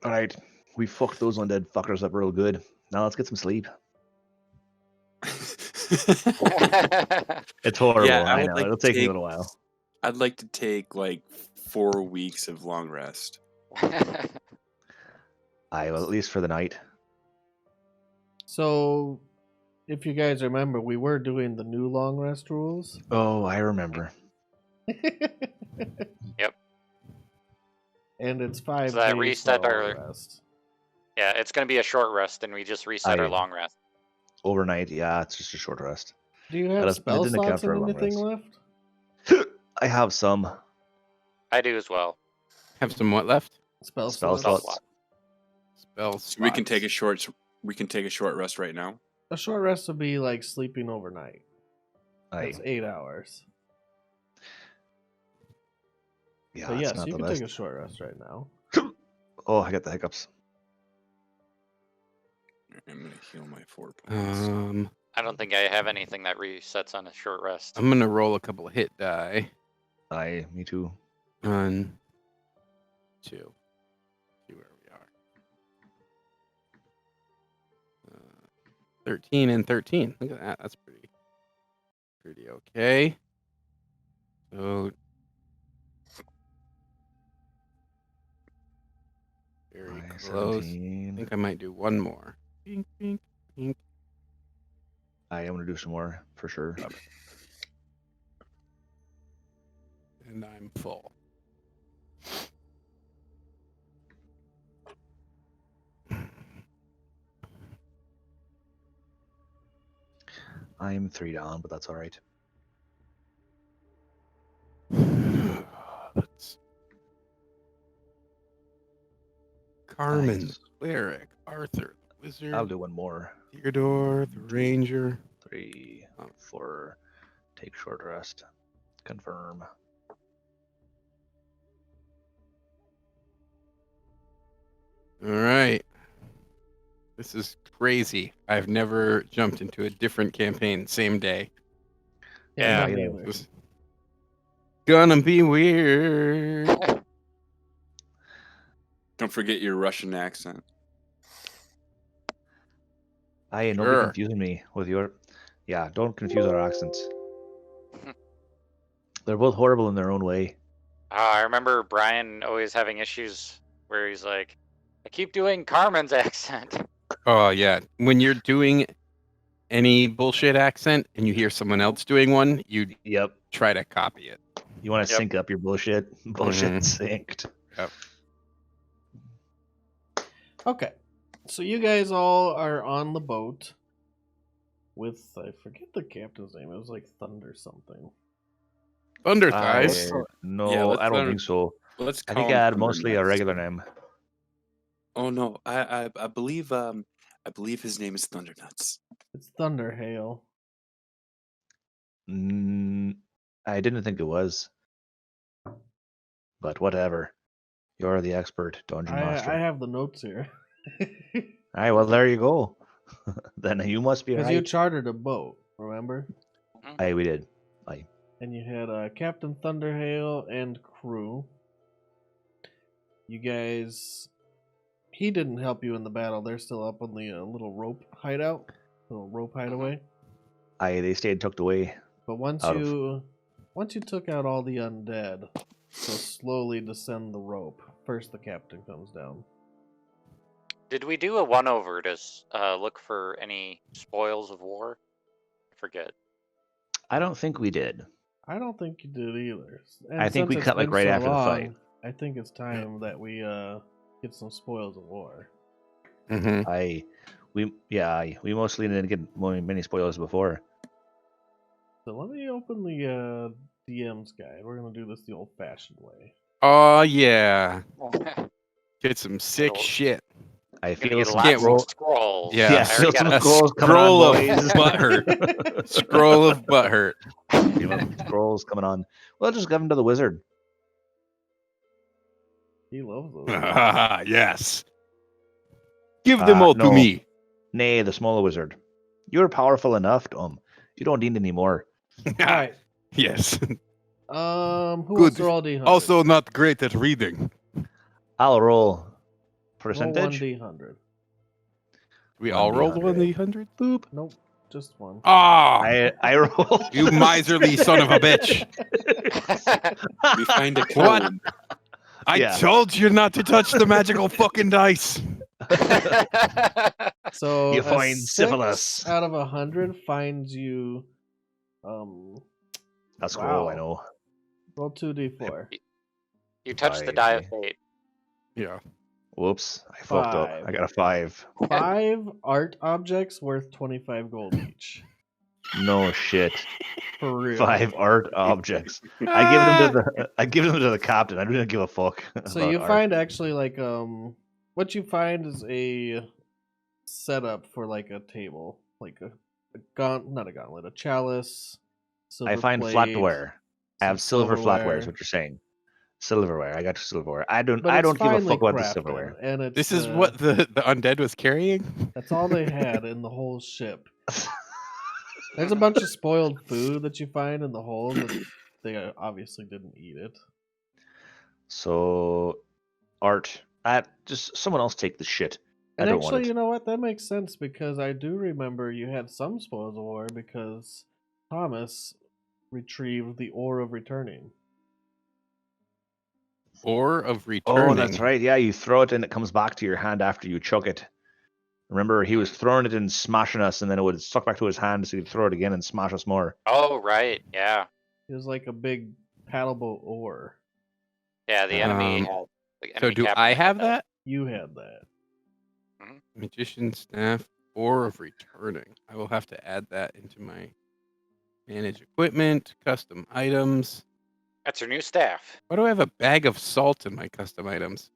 Alright, we fucked those undead fuckers up real good. Now let's get some sleep. It's horrible, Yeah, I know. It'll take me a little while. I'd like to take like 4 weeks of long rest. Well, at least for the night. So, if you guys remember, we were doing the new long rest rules. Oh, I remember. Yep. And it's 5 So that days reset for our- long rest. Yeah, it's going to be a short rest, and we just reset our Aye. long rest. Overnight, yeah, it's just a short rest. Do you That have does- that spell didn't account slots for and a long anything rest. left? I have some. I do as well. Have some what left? Spell Spell slots. slots. Spells. So we can take a short rest right now. A short rest would be like sleeping overnight. Aye. That's 8 hours. Yeah, But it's yes, not you the can best. take a short rest right now. Oh, I got the hiccups. I'm gonna heal my 4 points. I don't think I have anything that resets on a short rest. I'm gonna roll a couple of hit die. Aye, me too. 1, 2. See where we are. 13 and 13. Look at that. That's pretty okay. So very Aye, close. I 17. think I might do one more. Pink, pink, pink. Aye, I'm gonna do some more for sure. And I'm full. I'm 3 down, but that's all right. Let's... Carmen, Nice. Cleric, Arthur, Wizard, I'll do one more. Theodore, the Ranger. 3, 4. Take short rest. Confirm. All right. This is crazy. I've never jumped into a different campaign same day. Yeah. me Yeah. neither. This is gonna be weird. Don't forget your Russian accent. Aye, nobody Sure. confusing me with your... Yeah, don't confuse our accents. They're both horrible in their own way. I remember Brian always having issues where he's like, I keep doing Carmen's accent. Oh yeah. When you're doing any bullshit accent and you hear someone else doing one, you Yep. try to copy it. You want to Yep. sync up your bullshit? Bullshit Mhm. synced. Okay. So you guys all are on the boat with, I forget the captain's name. It was like Thunder something. Thunder Aye, thighs. no, Yeah, let's I don't let him- think so. Let's I call think I him had Thunder mostly a Nuts. regular name. Oh no, I believe his name is Thunder Nuts. It's Thunder Hail. I didn't think it was. But whatever. You're the expert dungeon master. I have the notes here. Aye, well, there you go. Then you must be Because you right. chartered a boat, remember? Aye, we did. Aye. And you had Captain Thunderhail and crew. You guys... He didn't help you in the battle. They're still up on the little rope hideout. Little rope hideaway. Aye, they stayed tucked away. But once Out of- you took out all the undead, so slowly descend the rope. First the captain comes down. Did we do a one-over to look for any spoils of war? I forget. I don't think we did. I don't think you did either. I think since we it's cut, like, been right so after the fight. long, I think it's time that we get some spoils of war. Aye. We mostly didn't get many spoilers before. So let me open the DM's guide. We're gonna do this the old-fashioned way. Oh yeah. Get some sick Little- shit. I Gonna feel get some lots scroll. of scrolls. Yeah, Yeah, I feel already some got a scrolls coming Scroll on, of boys. butthurt. Scroll of butthurt. Feel some scrolls coming on. Well, just give them to the wizard. He loves those. Yes. Give them all no. to me. Nay, the smaller wizard. You're powerful enough, You don't need any more. All right. Yes. Who wants Good. to roll D100? Also not great at reading. I'll roll roll percentage. 1D100. We all rolled 1D100. 1D100? Boop. Nope, just one. Ah! I roll. You miserly son of a bitch. We find a What? cone. I Yeah. told you not to touch the magical fucking dice. So You a find 6 syphilis. out of 100 finds you. That's cool. I Wow. know. Roll 2D4. You touched the Five, die of eh? fate. Yeah. Whoops. I fucked up. 5. I got a 5. 5 art objects worth 25 gold each. No shit. For real. 5 art objects. I give them to the captain. I don't give a fuck. So about you art. find actually like what you find is a setup for like a table, like a not a gauntlet, a chalice. I find plate, flatware. I have some silver flatware. Is silverware. what you're saying. Silverware. I got silverware. I don't. But I it's don't give a finely fuck about the crafted, silverware. and it's This is what the undead was carrying? that's all they had in the whole ship. There's a bunch of spoiled food that you find in the hold, but they obviously didn't eat it. So, art. Just someone else take the shit. And I don't want actually, it. you know what? That makes sense because I do remember you had some spoils of war because Thomas retrieved the ore of returning. Or of returning. Oh, that's right. Yeah, you throw it and it comes back to your hand after you chuck it. Remember, he was throwing it and smashing us, and then it would suck back to his hand, so he'd throw it again and smash us more. Oh, right. Yeah. It was like a big paddleable ore. Yeah, the enemy Um, had. The So enemy do captain I had have that? You had that. Magician staff or of returning. I will have to add that into my manage equipment, custom items. That's your new staff. Why do I have a bag of salt in my custom items?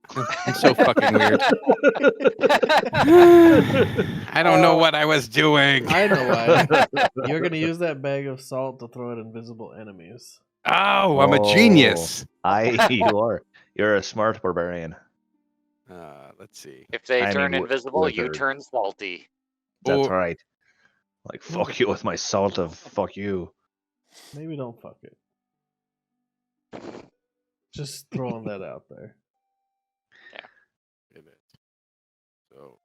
I'm so fucking weird. I don't know what I was doing. I know why. You're going to use that bag of salt to throw at invisible enemies. Oh, I'm a genius. You are. You're a smart barbarian. Let's see. If they I turn mean, invisible, you wizard. turn salty. That's Or- right. Like, fuck you with my salt of fuck you. Maybe don't fuck it. Just throwing that out there. It is. So,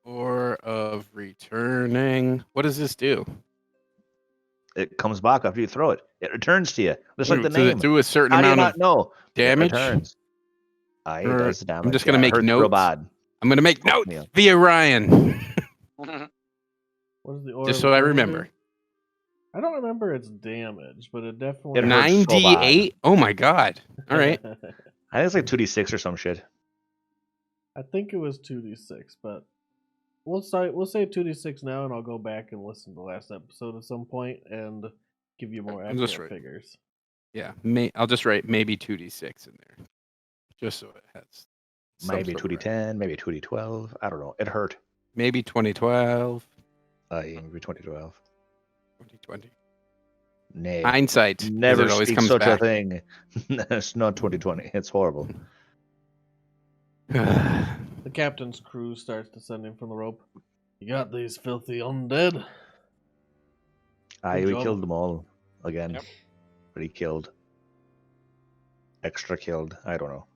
or of returning. What does this do? It comes back after you throw it. It returns to you. Just like the Does name. it do a certain How do you amount not of know? damage? It returns. It Or- does the damage. I'm just gonna Yeah, it make hurts real notes. bad. I'm gonna make Fuck notes me up. via Ryan, What is the ore just of so I returning remember. do? I don't remember its damage, but it definitely It hurts so bad. 9d8. Oh my god! All right. I think it's like 2d6 or some shit. I think it was 2d6, but we'll say 2d6 now, and I'll go back and listen to the last episode at some point and give you more I'm just accurate right. figures. Yeah. I'll just write maybe 2d6 in there, just so it has. some Maybe sort of 2d10, maybe 2d12. I don't know. It hurt. Maybe 2012, Maybe 2012. 2020. Nay. Hindsight. 'cause Never it always speak comes such back. a thing. It's not 2020. It's horrible. The captain's crew starts descending from the rope. You got these filthy undead? We job. killed them all again. Yep. But he killed. Extra killed. I don't know.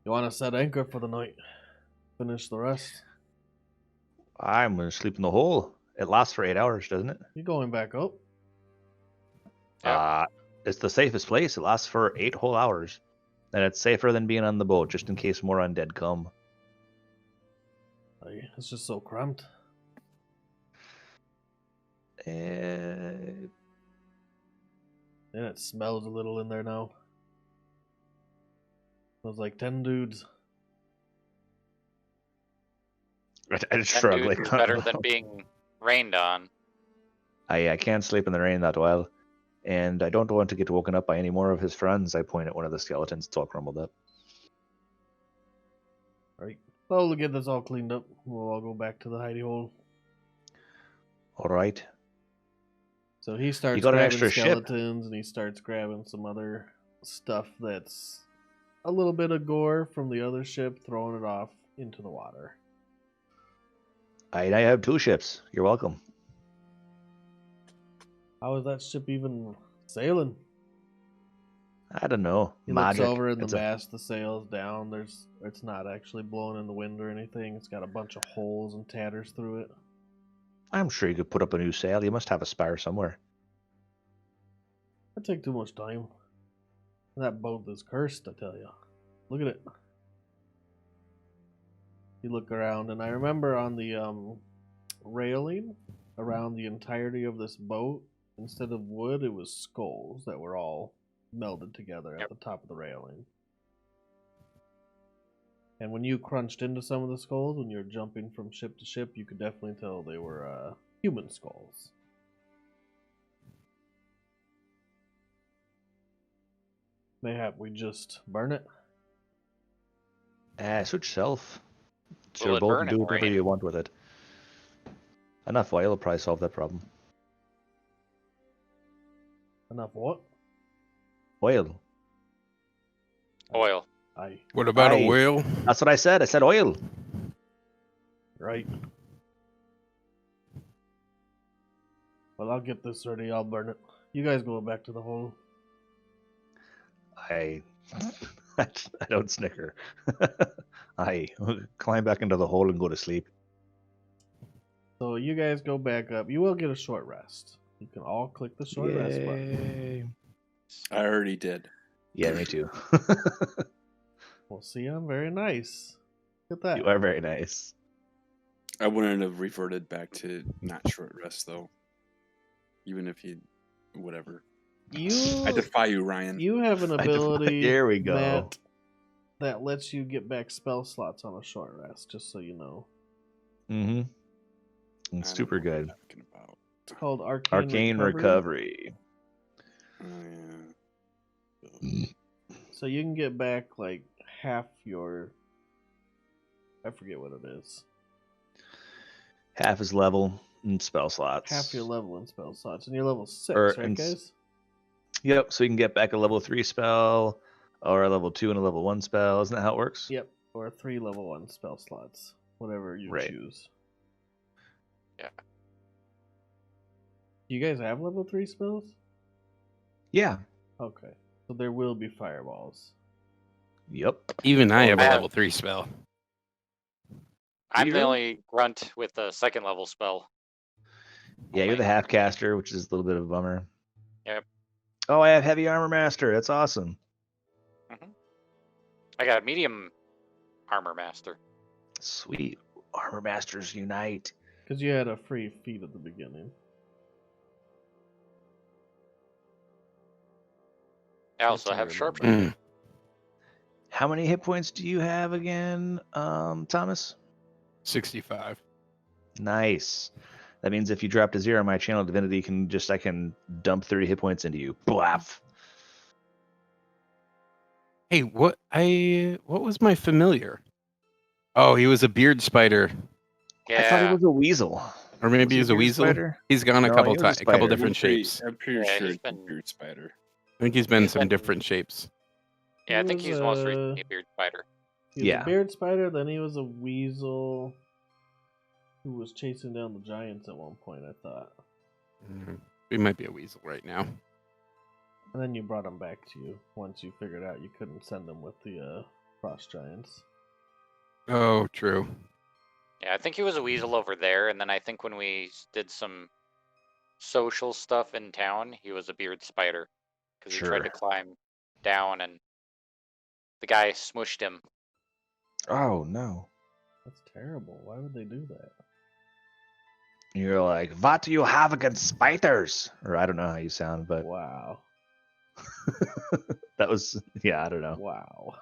You want to set anchor for the night? Finish the rest? I'm gonna sleep in the hole. It lasts for 8 hours, doesn't it? You going back up? Yeah. It's the safest place. It lasts for 8 whole hours. And it's safer than being on the boat, just in case more undead come. It's just so cramped. Uh, And it smells a little in there now. Smells like 10 dudes. I just 10 shrug. dudes Like, is better than being rained on. I can't sleep in the rain that well. And I don't want to get woken up by any more of his friends. I point at one of the skeletons. It's all crumbled up. Alright. Well, we'll get this all cleaned up. We'll all go back to the hidey hole. All right. So he starts got an grabbing extra ship. skeletons and he starts grabbing some other stuff that's a little bit of gore from the other ship, throwing it off into the water. I have 2 ships. You're welcome. How is that ship even sailing? I don't know. He Magic. looks over in the It's a- mast, the sails down. It's not actually blowing in the wind or anything. It's got a bunch of holes and tatters through it. I'm sure you could put up a new sail. You must have a spar somewhere. That'd take too much time. That boat is cursed, I tell you. Look at it. You look around, and I remember on the railing around the entirety of this boat, instead of wood, it was skulls that were all melded together at the top of the railing. And when you crunched into some of the skulls, when you were jumping from ship to ship, you could definitely tell they were human skulls. Mayhap we just burn it? Suit yourself. It's Will your it boat. burn Do it, whatever Rain? you want with it. Enough oil will probably solve that problem. Enough what? Oil. Oil. Aye. What about Aye. a whale? That's what I said. I said oil. Right. Well, I'll get this ready. I'll burn it. You guys go back to the hole. I don't snicker. I climb back into the hole and go to sleep. So you guys go back up. You will get a short rest. You can all click the short rest button. Yay. I already did. Yeah, me too. Well, see, I'm very nice. Look at that. You are very nice. I wouldn't have reverted back to not short rest though. Even if you, whatever. I defy you, Ryan. You have an I defy- ability. There we go. Matt, that lets you get back spell slots on a short rest. Just so you know, Mm-hmm. I It's don't super know what good. you're talking about. it's called arcane, Arcane recovery. Oh, yeah. So you can get back like half your. I forget what it is. Half his level and spell slots. Half your level in spell slots, and you're level 6, Or right, in- guys? Yep. So you can get back a level 3 spell, or a level 2 and a level 1 spell. Isn't that how it works? Yep, or 3 level 1 spell slots, whatever you Right. choose. Yeah. Do you guys have level 3 spells? Yeah. Okay, so there will be fireballs. Yep. Even I have a I have- level 3 spell. I'm the really? only grunt with a second level spell. Yeah, you're the half caster, which is a little bit of a bummer. Yep. Oh, I have heavy armor master. That's awesome. I got medium armor master. Sweet. Armor masters unite. Because you had a free feat at the beginning. I also I have remember. sharpshooter. Mm. How many hit points do you have again, Thomas? 65. Nice. That means if you drop to 0, my channel divinity I can dump 30 hit points into you. Blaff. Hey, what was my familiar? Oh, he was a beard spider. Yeah. I thought he was a weasel. Or maybe he's a beard weasel. spider? He's gone a No, couple he was a times, a couple spider. different shapes. I'm pretty Yeah, sure he's it's a been- beard spider. I think he's been He's some been- different shapes. Yeah, I think He he's was, most recently a beard spider. He was Yeah. a beard spider, then he was a weasel who was chasing down the giants at one point, I thought. He might be a weasel right now. And then you brought him back to you once you figured out you couldn't send him with the frost giants. Oh, true. Yeah, I think he was a weasel over there, and then I think when we did some social stuff in town, he was a beard spider. Because he tried to Sure. climb down, and the guy smushed him. Oh, no. That's terrible. Why would they do that? You're like, what do you have against spiders? Or I don't know how you sound, but Wow. that was, yeah, I don't know. Wow.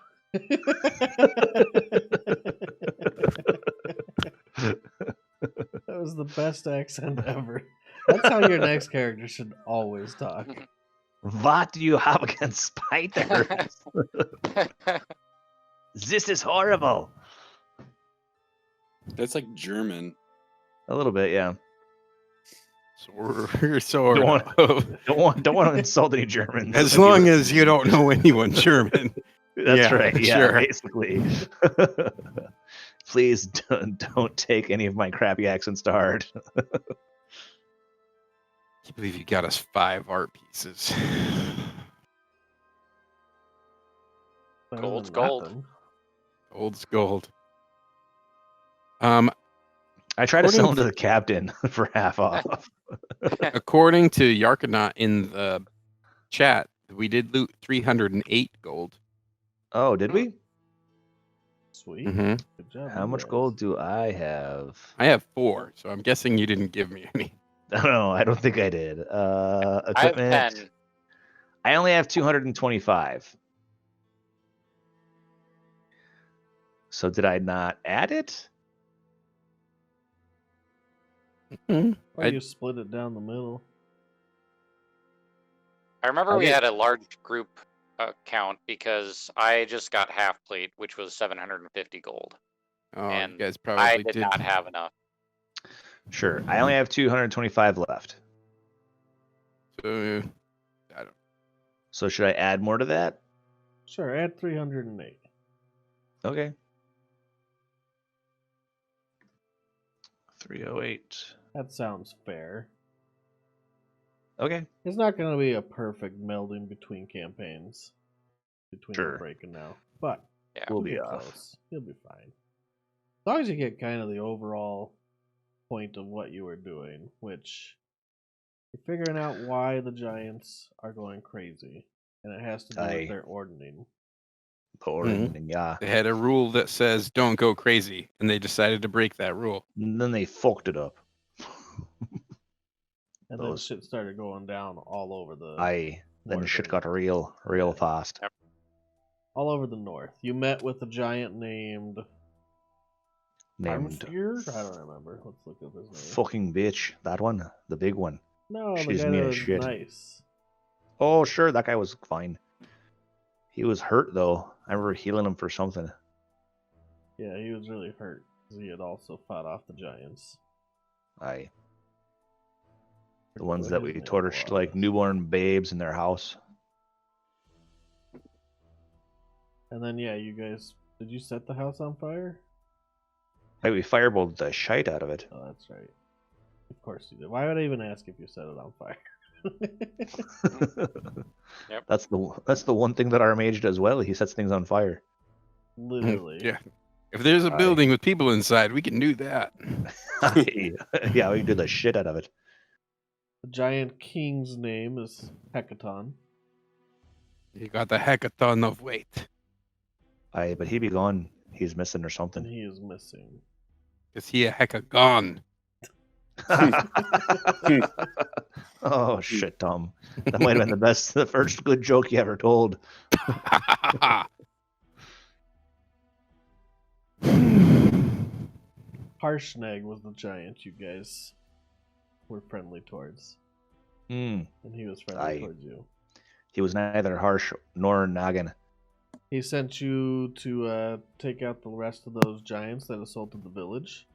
That was the best accent ever. That's how your next character should always talk. What do you have against spiders? This is horrible. That's like German. A little bit, yeah. Sort Don't of. Don't want to insult any Germans. As long as you don't know anyone German. That's Yeah, right. Yeah, sure. basically. Please don't take any of my crappy accents to heart. I can't believe you got us 5 art pieces. Better Gold's than gold. nothing. Gold's gold. I try to sell them According to the captain for half off. According to Yarkanaut in the chat, we did loot 308 gold. Oh, did we? Sweet. Mm-hmm. Good job. How you much guys. gold do I have? I have 4, so I'm guessing you didn't give me any. No, I don't think I did. I have Equipment. 10. I only have 225. So did I not add it? Mhm. Or I- you split it down the middle. I remember I we get- had a large group count because I just got half plate, which was 750 gold. Oh, And you guys I probably did not have enough. Sure. I only have 225 left. So, I don't. So should I add more to that? Sure, add 308. Okay. 308. That sounds fair. Okay. It's not going to be a perfect melding between campaigns, between Sure. the break and now, but Yeah. We'll you'll be get off. close. You'll be fine. As long as you get kind of the overall point of what you were doing, which you're figuring out why the giants are going crazy, and it has to do Aye. with their ordning. Pouring and yeah. They had a rule that says don't go crazy, and they decided to break that rule. And then they fucked it up. And Those- then shit started going down all over the Then shit northern- got real fast. all over the north. You met with a giant named Named Armsteer? I don't remember. Let's look up his name. fucking bitch. That one, the big one. No, the She's guy mean that as was shit. nice. Oh, sure, that guy was fine. He was hurt though. I remember healing him for something. Yeah, he was really hurt because he had also fought off the giants. The Forget ones what that his we name torched like was. newborn babes in their house. And then yeah, you guys, did you set the house on fire? Like we fireballed the shite out of it. Oh, that's right. Of course you did. Why would I even ask if you set it on fire? Yep. That's the one thing that our mage does well. He sets things on fire. Literally. Yeah. If there's a Aye. building with people inside, we can do that. Yeah, we can do the shit out of it. The giant king's name is Hecaton. You got the heckaton of weight. But he be gone. He's missing or And something. he is missing. Is he a heckagon? Oh shit, Tom. That might have been the first good joke you ever told. Harshnag was the giant you guys were friendly towards. Hmm. And he was friendly Aye. towards you. He was neither harsh nor nagging. He sent you to take out the rest of those giants that assaulted the village.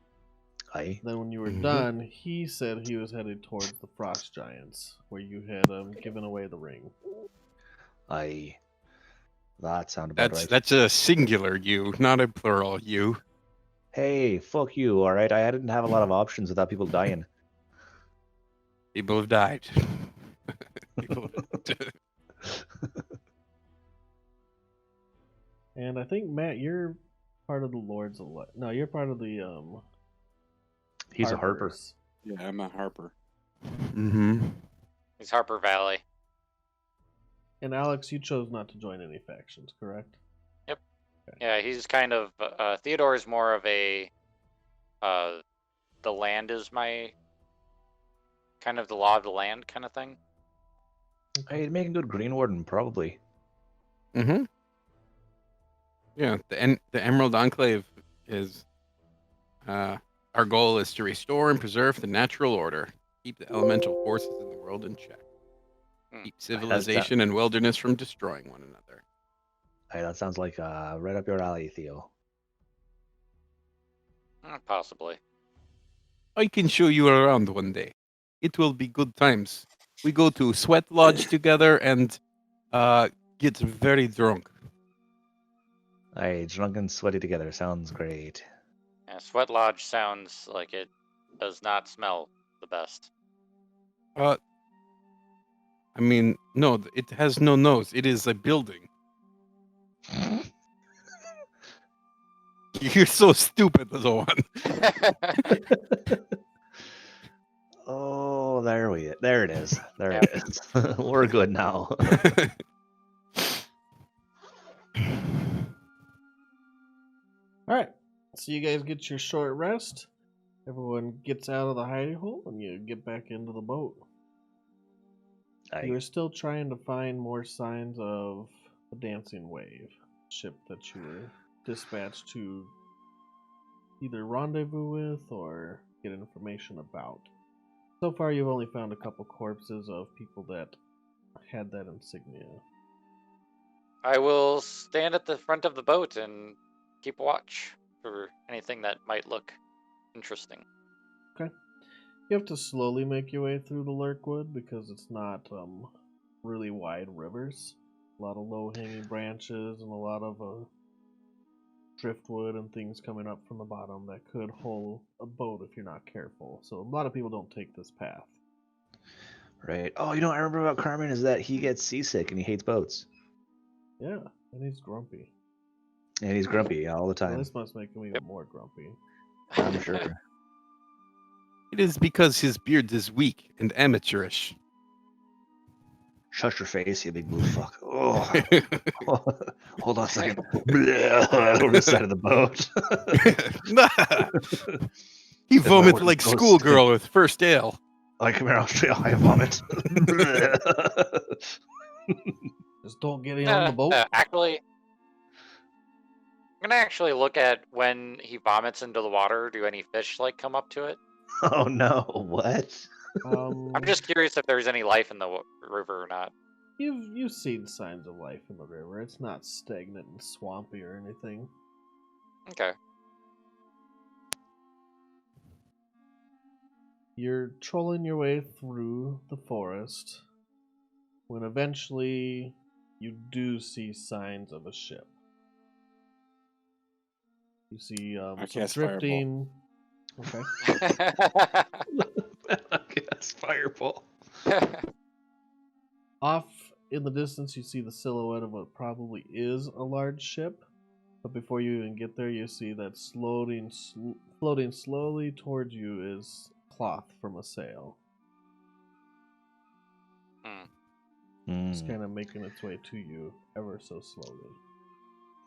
Aye. Then when you were Mhm. done, he said he was headed towards the frost giants, where you had given away the ring. Aye. That sounded about right. That's a singular you, not a plural you. Hey, fuck you, alright? I didn't have a lot of options without people dying. People have died. People And I think Matt, you're part of the Lords of Light. No, you're part of the He's a harper. Harpers. Yeah, I'm a Harper. Mm-hmm. He's Harper Valley. And Alex, you chose not to join any factions, correct? Yeah, he's kind of Theodore is more of a the land is my kind of the law of the land kind of thing. Hey, he'd make a good Green Warden, probably. Mm-hmm. Yeah, the Emerald Enclave is our goal is to restore and preserve the natural order, keep the elemental forces in the world in check, keep civilization and wilderness from destroying one another. Hey, that sounds like right up your alley, Theo. Possibly. I can show you around one day. It will be good times. We go to Sweat Lodge together and get very drunk. Aye, drunk and sweaty together sounds great. Yeah, Sweat Lodge sounds like it does not smell the best. I mean, no, it has no nose. It is a building. You're so stupid, little one. Oh, there it is. There it is. We're good now. Alright, so you guys get your short rest. Everyone gets out of the hiding hole and you get back into the boat. Aye. You are still trying to find more signs of the Dancing Wave ship that you were dispatched to either rendezvous with or get information about. So far, you've only found a couple corpses of people that had that insignia. I will stand at the front of the boat and keep watch for anything that might look interesting. You have to slowly make your way through the Lurkwood because it's not really wide rivers. A lot of low-hanging branches and a lot of driftwood and things coming up from the bottom that could hold a boat if you're not careful. So a lot of people don't take this path. Right. Oh, you know what I remember about Carmen is that he gets seasick and he hates boats. Yeah, and he's grumpy. And he's grumpy all the Well, time. this must make him even more grumpy. I'm sure. It is because his beard is weak and amateurish. Shut your face, you big blue fuck. Oh. Hold on a second. Blah, over the side of the boat. He Is that vomits what like ghosts schoolgirl with first ale. I come here, Australia, I vomit. Just don't get in on the boat. Actually, I'm gonna actually look at when he vomits into the water. Do any fish like come up to it? Oh no, what? I'm just curious if there's any life in the river or not. You've seen signs of life in the river. It's not stagnant and swampy or anything. Okay. You're trolling your way through the forest when eventually you do see signs of a ship. You see some cast drifting. Okay. Yes, fireball. Off in the distance, you see the silhouette of what probably is a large ship. But before you even get there, you see that floating slowly towards you is cloth from a sail. It's kind of making its way to you ever so slowly.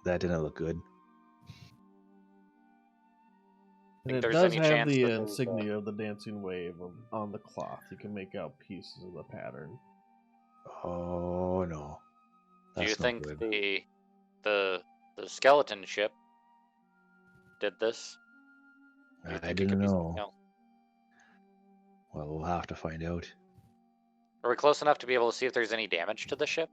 That didn't look good. And it there's does any have chance the that there's, insignia of the dancing wave on the cloth. You can make out pieces of the pattern. Oh no. Do you That's not think good. the skeleton ship did this? Do you I think it didn't could be know. something else? Well, we'll have to find out. Are we close enough to be able to see if there's any damage to the ship?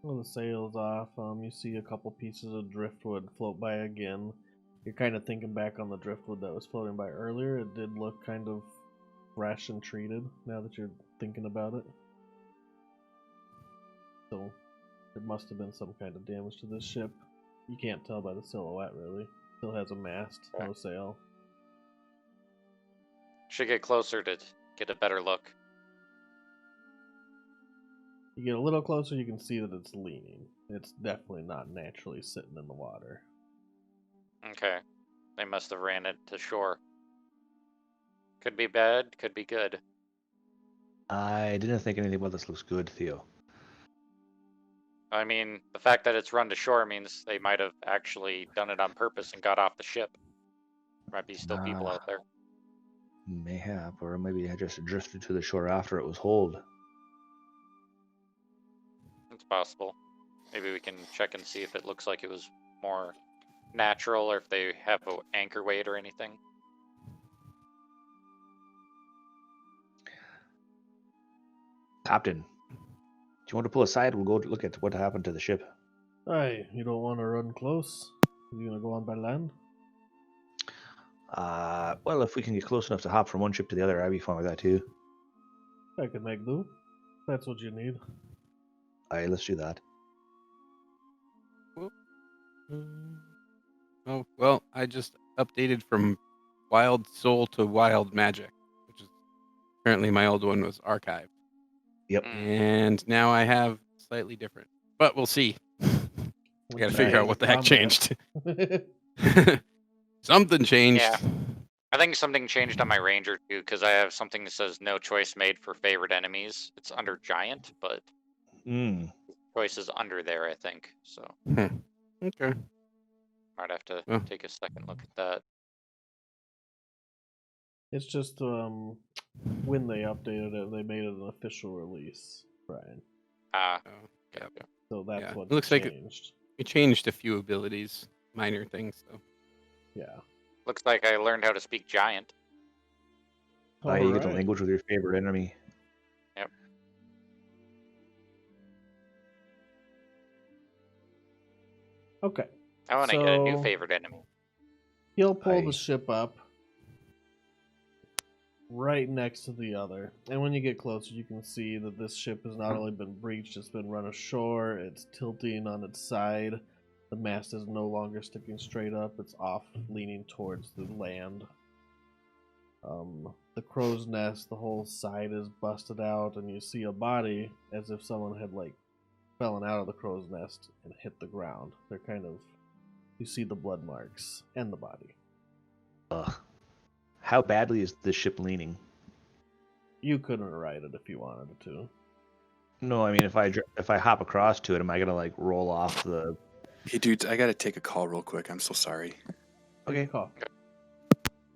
Well, the sail's off. You see a couple pieces of driftwood float by again. You're kind of thinking back on the driftwood that was floating by earlier. It did look kind of fresh and treated now that you're thinking about it. So, there must have been some kind of damage to this ship. You can't tell by the silhouette, really. Still has a mast, no sail. Should get closer to get a better look. You get a little closer, you can see that it's leaning. It's definitely not naturally sitting in the water. Okay. They must have ran it to shore. Could be bad, could be good. I didn't think anything about this looks good, Theo. I mean, the fact that it's run to shore means they might have actually done it on purpose and got off the ship. There might be still people out there. Mayhap, or maybe I just drifted to the shore after it was holed. It's possible. Maybe we can check and see if it looks like it was more natural or if they have an anchor weight or anything. Captain, do you want to pull aside? We'll go look at what happened to the ship. Aye, you don't want to run close? You gonna go on by land? Well, if we can get close enough to hop from one ship to the other, I'd be fine with that too. I could make do. That's what you need. Aye, let's do that. Oh, well, I just updated from Wild Soul to Wild Magic, which is apparently my old one was archived. Yep. And now I have slightly different. But we'll see. I Which gotta figure is out what the heck combat. changed. Something changed. Yeah. I think something changed on my ranger too, because I have something that says no choice made for favorite enemies. It's under giant, but Mm. choice is under there, I think. So Okay. might have to Well. take a second look at that. It's just when they updated it, they made it an official release, Brian. Ah, Oh, okay, yep. okay. So that's Yeah. what It looks like changed. we changed a few abilities, minor things, though. Yeah. Looks like I learned how to speak giant. You get the Alright. language with your favorite enemy. Okay. I want to get a new So- favorite enemy. He'll pull the Aye. ship up right next to the other. And when you get closer, you can see that this ship has not only been breached, it's been run ashore, it's tilting on its side. The mast is no longer sticking straight up, it's off, leaning towards the land. The crow's nest, the whole side is busted out, and you see a body as if someone had, like, fallen out of the crow's nest and hit the ground. They're kind of. You see the blood marks and the body. Ugh. How badly is this ship leaning? You couldn't ride it if you wanted to. No, I mean if I hop across to it, am I gonna like roll off the? Hey, dudes, I gotta take a call real quick. I'm so sorry. Okay. Call.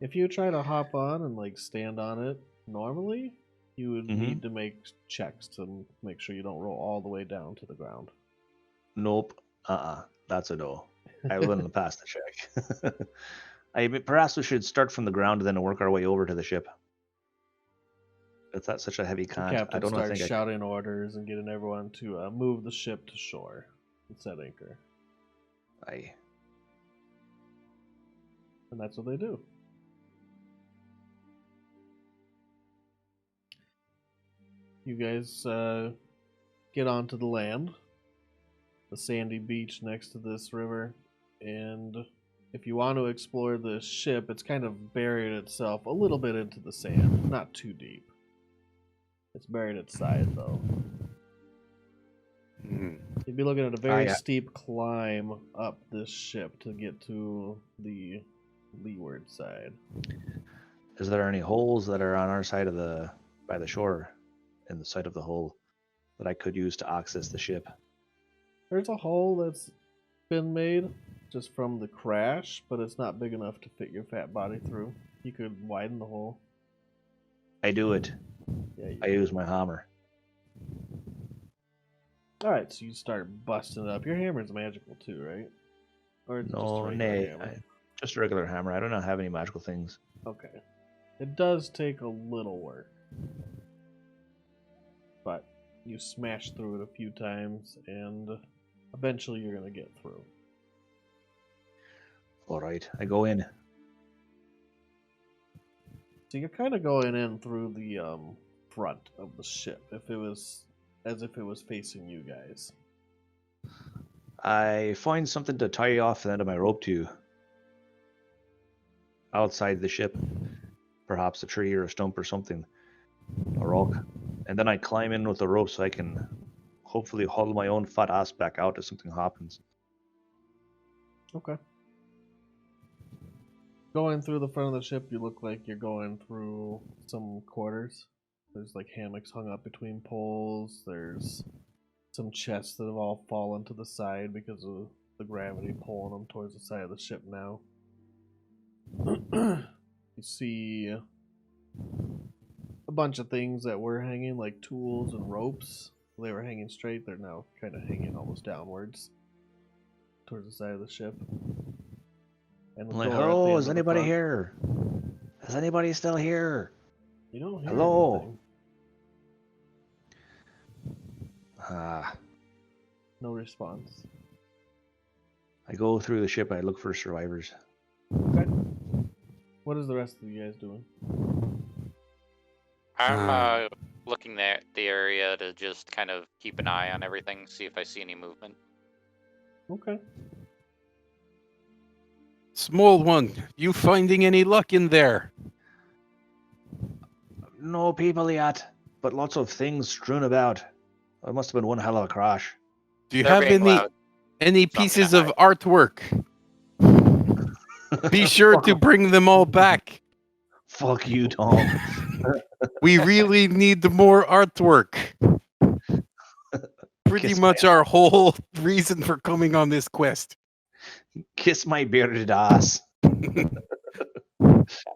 If you try to hop on and like stand on it normally, you would Mhm. need to make checks to make sure you don't roll all the way down to the ground. Nope. That's a no. I wouldn't pass the check. Perhaps we should start from the ground and then work our way over to the ship. It's not such a heavy The con. I captain don't know. starts shouting orders and getting everyone to move the ship to shore and set anchor. And that's what they do. You guys get onto the land, the sandy beach next to this river, and if you want to explore the ship, it's kind of buried itself a little bit into the sand, not too deep. It's buried its side, though. You'd be looking at a very steep climb up this ship to get to the leeward side. Is there any holes that are on our side of by the shore, in the side of the hull, that I could use to access the ship? There's a hole that's been made just from the crash, but it's not big enough to fit your fat body through. You could widen the hole. I do it. Yeah. I use my hammer. Alright, so you start busting it up. Your hammer's magical too, right? Or it's just a No, regular nay. hammer? Just a regular hammer. I do not have any magical things. Okay. It does take a little work. But you smash through it a few times, and eventually you're going to get through. Alright, I go in. So you're kind of going in through the front of the ship, as if it was facing you guys. I find something to tie off the end of my rope to. Outside the ship. Perhaps a tree or a stump or something. A rock. And then I climb in with the rope so I can hopefully haul my own fat ass back out if something happens. Okay. Going through the front of the ship, you look like you're going through some quarters. There's like hammocks hung up between poles. There's some chests that have all fallen to the side because of the gravity pulling them towards the side of the ship now. You see a bunch of things that were hanging, like tools and ropes. They were hanging straight. They're now kind of hanging almost downwards towards the side of the ship. And I'm like, hello, is anybody here? Is anybody still here? You don't hear Hello? anything. No response. I go through the ship. I look for survivors. Okay. What is the rest of you guys doing? I'm looking at the area to just kind of keep an eye on everything, see if I see any movement. Okay. Small one, you finding any luck in there? No people yet, but lots of things strewn about. It must have been one hell of a crash. Do you They're have being any loud. any So I'm pieces gonna of artwork? Be sure to bring them all back. Fuck you, Tom. We really need more artwork. Pretty Kiss much our whole reason for coming on this quest. Kiss my bearded ass.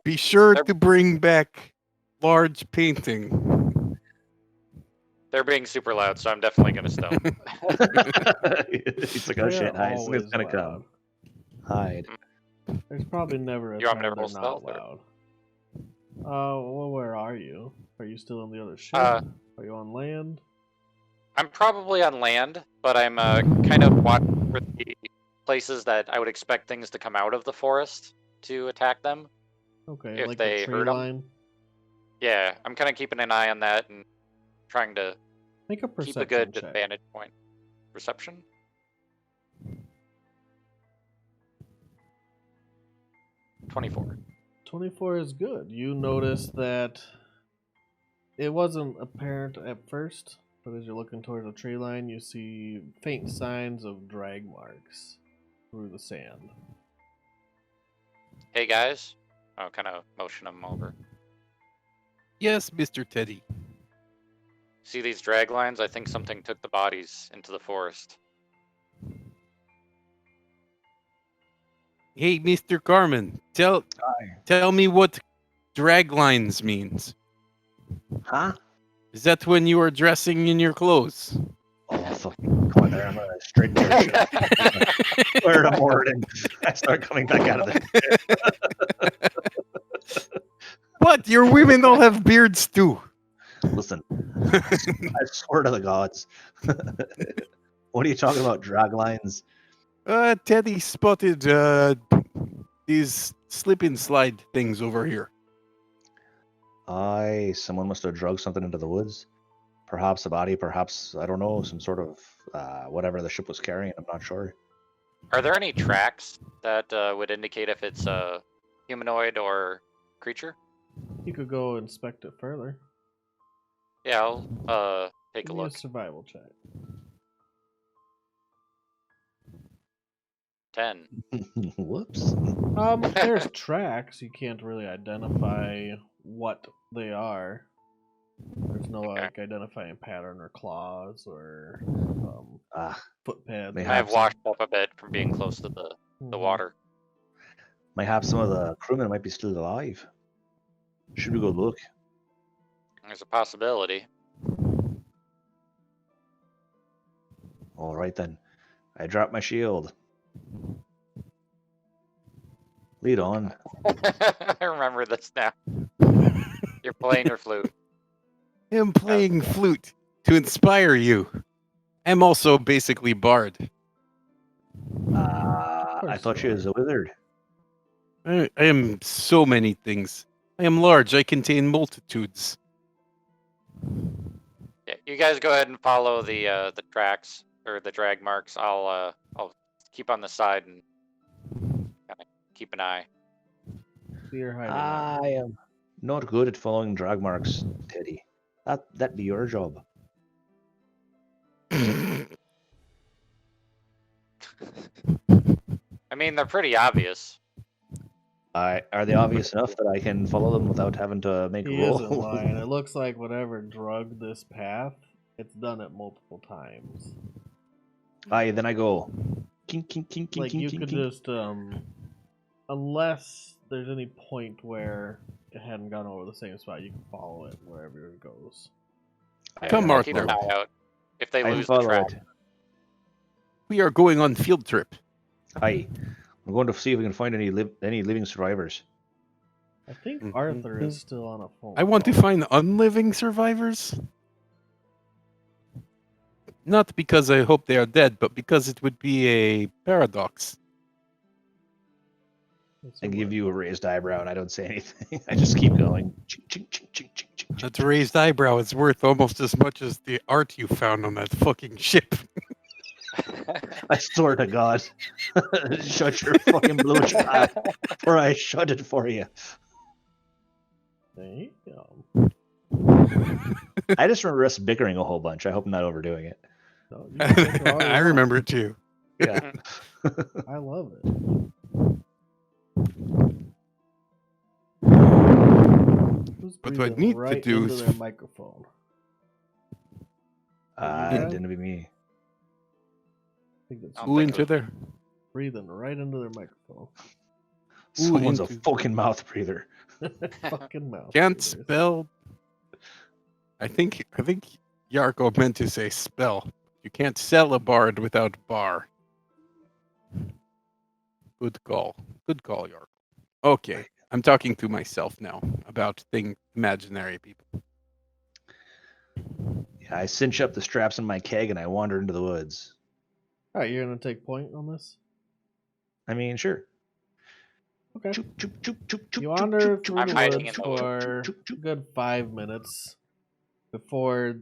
Be sure They're- to bring back large painting. They're being super loud, so I'm definitely gonna stone. He's like, oh They shit, are hi, something's always gonna loud. come. Hide. There's probably never a You want time me to they're roll not stealth, or- loud. Well, where are you? Are you still on the other ship? Uh, Are you on land? I'm probably on land, but I'm kind of watching for the places that I would expect things to come out of the forest to attack them. Okay, if like they the tree hurt 'em. line. Yeah, I'm kind of keeping an eye on that and trying to Make a keep perception a good check. vantage point. Perception? 24. 24 is good. You notice that it wasn't apparent at first, but as you're looking towards the tree line, you see faint signs of drag marks through the sand. Hey guys. I'll kind of motion them over. Yes, Mr. Teddy. See these drag lines? I think something took the bodies into the forest. Hey, Mr. Carmen, tell me what drag lines means. Huh? Is that when you are dressing in your clothes? Oh, fuck. Come on there. I'm going to straighten your shit. Where the morning. I start coming back out of the What? Your women all have beards too. Listen, I swear to the gods. What are you talking about, drag lines? Teddy spotted these slip and slide things over here. Aye, someone must have drugged something into the woods. Perhaps a body, perhaps, I don't know, some sort of whatever the ship was carrying. I'm not sure. Are there any tracks that would indicate if it's a humanoid or creature? You could go inspect it further. Yeah, I'll take Give a me look. a survival check. 10. Whoops. There's tracks. You can't really identify what they are. There's no Okay. like identifying pattern or claws or Ah, foot pads. May I have have washed up a bit from being close to the Mhm. water. might have some of the crewmen might be still alive. Should we go look? There's a possibility. All right then. I drop my shield. Lead on. I remember this now. You're playing your flute. I'm playing flute to inspire you. I'm also basically bard. I thought she was a wizard. I am so many things. I am large. I contain multitudes. Yeah, you guys go ahead and follow the tracks or the drag marks. I'll keep on the side and kind of keep an eye. So you're hiding out. I am not good at following drag marks, Teddy. That'd be your job. I mean, they're pretty obvious. Are they obvious enough that I can follow them without having to make a He roll? isn't lying. It looks like whatever drugged this path, it's done it multiple times. Aye, then I go. Kink, kink, kink, kink, Like kink, you kink, could kink. just unless there's any point where it hadn't gone over the same spot, you can follow it wherever it goes. Come, I'll keep an Arthur. eye out. If they I lose the follow track, it. We are going on field trip. Aye. I'm going to see if we can find any living survivors. I think Mhm. Arthur is still on a phone. I want to call. find unliving survivors. Not because I hope they are dead, but because it would be a paradox. It's I a give what? you a raised eyebrow and I don't say anything. I just keep going. Chink, chink, chink, chink, chink, chink, chink, That raised eyebrow is worth almost as much as the art you found on that fucking ship. I swear to God. Shut your fucking blue trap, or I shut it for you. Damn. I just remember us bickering a whole bunch. I hope I'm not overdoing it. No, you can bicker all you I want. remember it too. Yeah. I love it. Who's But what I breathing need to right do into is their microphone? It didn't be me. I think that's I don't who think it into was there? breathing right into their microphone. Someone's a into- fucking mouth breather. Fucking mouth. Can't breathers. spell. I think Yarko meant to say spell. You can't sell a bard without bar. Good call. Good call, Yarko. Okay, I'm talking to myself now about imaginary people. Yeah, I cinch up the straps in my keg and I wander into the woods. All right, you're gonna take point on this. I mean, sure. Okay. Choop, choop, choop, choop, choop, You choop, wander choop, through choop, I'm the hiding woods in the woods. for choop, choop. a good 5 minutes before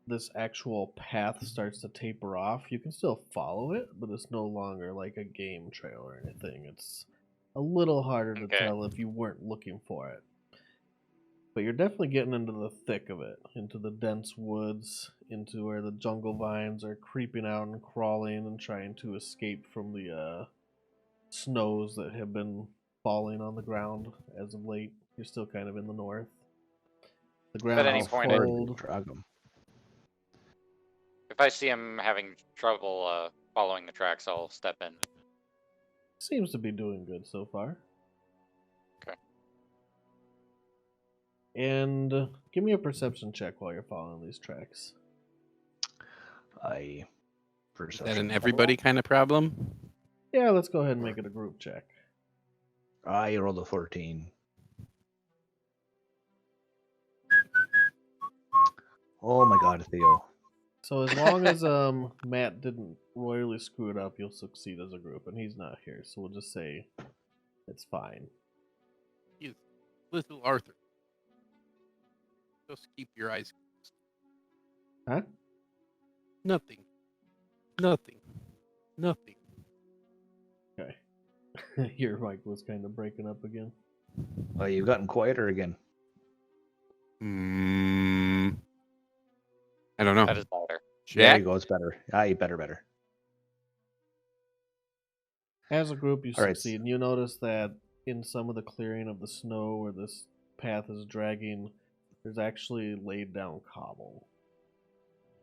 this actual path starts to taper off. You can still follow it, but it's no longer like a game trail or anything. It's a little harder to Okay. tell if you weren't looking for it. But you're definitely getting into the thick of it, into the dense woods, into where the jungle vines are creeping out and crawling and trying to escape from the snows that have been falling on the ground as of late. You're still kind of in the north. The ground any is point cold. Drag 'em. If I see him having trouble following the tracks, I'll step in. Seems to be doing good so far. Okay. And give me a perception check while you're following these tracks. I Is that an everybody kind of problem? Yeah, let's go ahead and make it a group check. I rolled a 14. Oh my God, Theo. So as long as Matt didn't royally screw it up, you'll succeed as a group, and he's not here, so we'll just say it's fine. He's little Arthur. Just keep your eyes closed. Huh? Nothing. Nothing. Nothing. Okay. Your mic was kind of breaking up again. Oh, you've gotten quieter again. I don't know. That is better. There Jack? you go. It's better. Better. As a group, you All right. succeed, and you notice that in some of the clearing of the snow where this path is dragging, there's actually laid down cobble.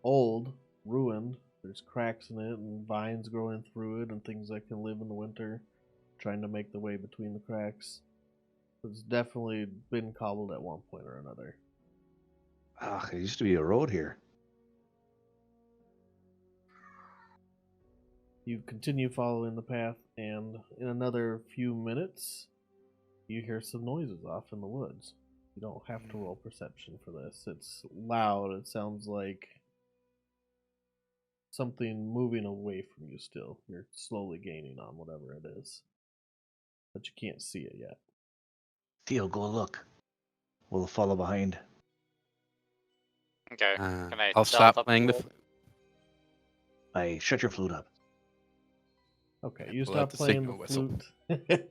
Old, ruined, there's cracks in it and vines growing through it and things that can live in the winter, trying to make the way between the cracks. It's definitely been cobbled at one point or another. Ah, there used to be a road here. You continue following the path, and in another few minutes, you hear some noises off in the woods. You don't have to roll perception for this. It's loud. It sounds like something moving away from you still. You're slowly gaining on whatever it is. But you can't see it yet. Theo, go look. We'll follow behind. Okay. Can I I'll stealth stop up playing to the. it? I shut your flute up. Okay, you We'll let stop the playing signal the whistle. flute.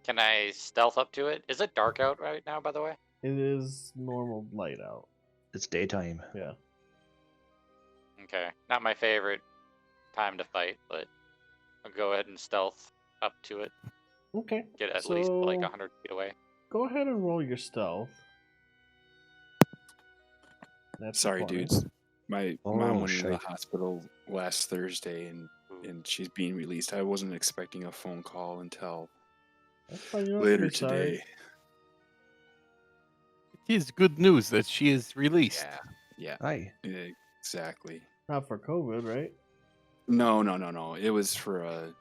Can I stealth up to it? Is it dark out right now, by the way? It is normal light out. It's daytime. Yeah. Okay. Not my favorite time to fight, but I'll go ahead and stealth up to it. Okay. Get at least like 100 feet away. Go ahead and roll your stealth. That's Sorry, 20. dudes. My mom went into the shite. hospital last Thursday, and she's being released. I wasn't expecting a phone call until That's fine, you don't have to later be sorry. today. It is good news that she is released. Yeah, Hi. exactly. Not for COVID, right? No. It was for an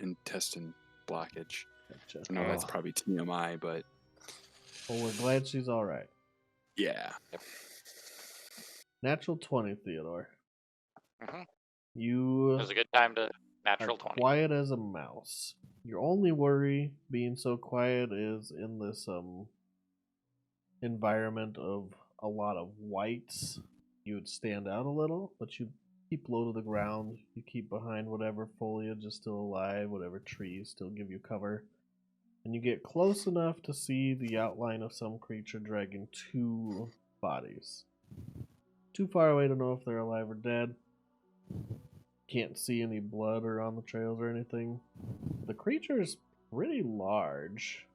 intestine blockage. Gotcha. I know that's Oh. probably TMI, but Well, we're glad she's all right. yeah. Natural 20, Theodore. Mhm. You It was a good time to are natural 20. quiet as a mouse. Your only worry being so quiet is in this environment of a lot of whites. you would stand out a little, but you keep low to the ground. You keep behind whatever foliage is still alive, whatever trees still give you cover. And you get close enough to see the outline of some creature dragging 2 bodies. Too far away to know if they're alive or dead. Can't see any blood or on the trails or anything. The creature is pretty large.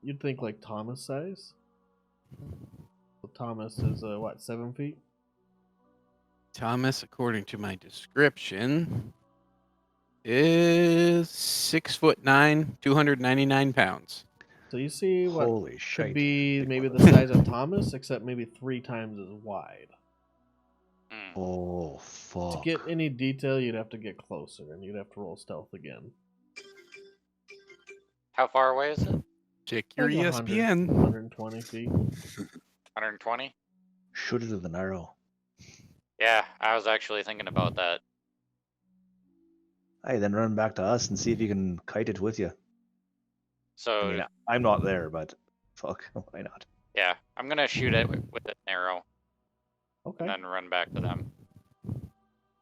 You'd think like Thomas size. So Thomas is 7 feet? Thomas, according to my description, is 6'9", 299 pounds. So you see what Holy could shite. be Big maybe mother- the size of Thomas, except maybe 3 times as wide. Oh, To fuck. get any detail, you'd have to get closer, and you'd have to roll stealth again. How far away is it? Check your Like 100, ESPN. 120 feet. 120? Shoot it with an arrow. Yeah, I was actually thinking about that. Hey, then run back to us and see if you can kite it with you. So, I mean, I'm not there, but fuck, why not? yeah, I'm going to shoot it with an arrow Okay, and then run back to them.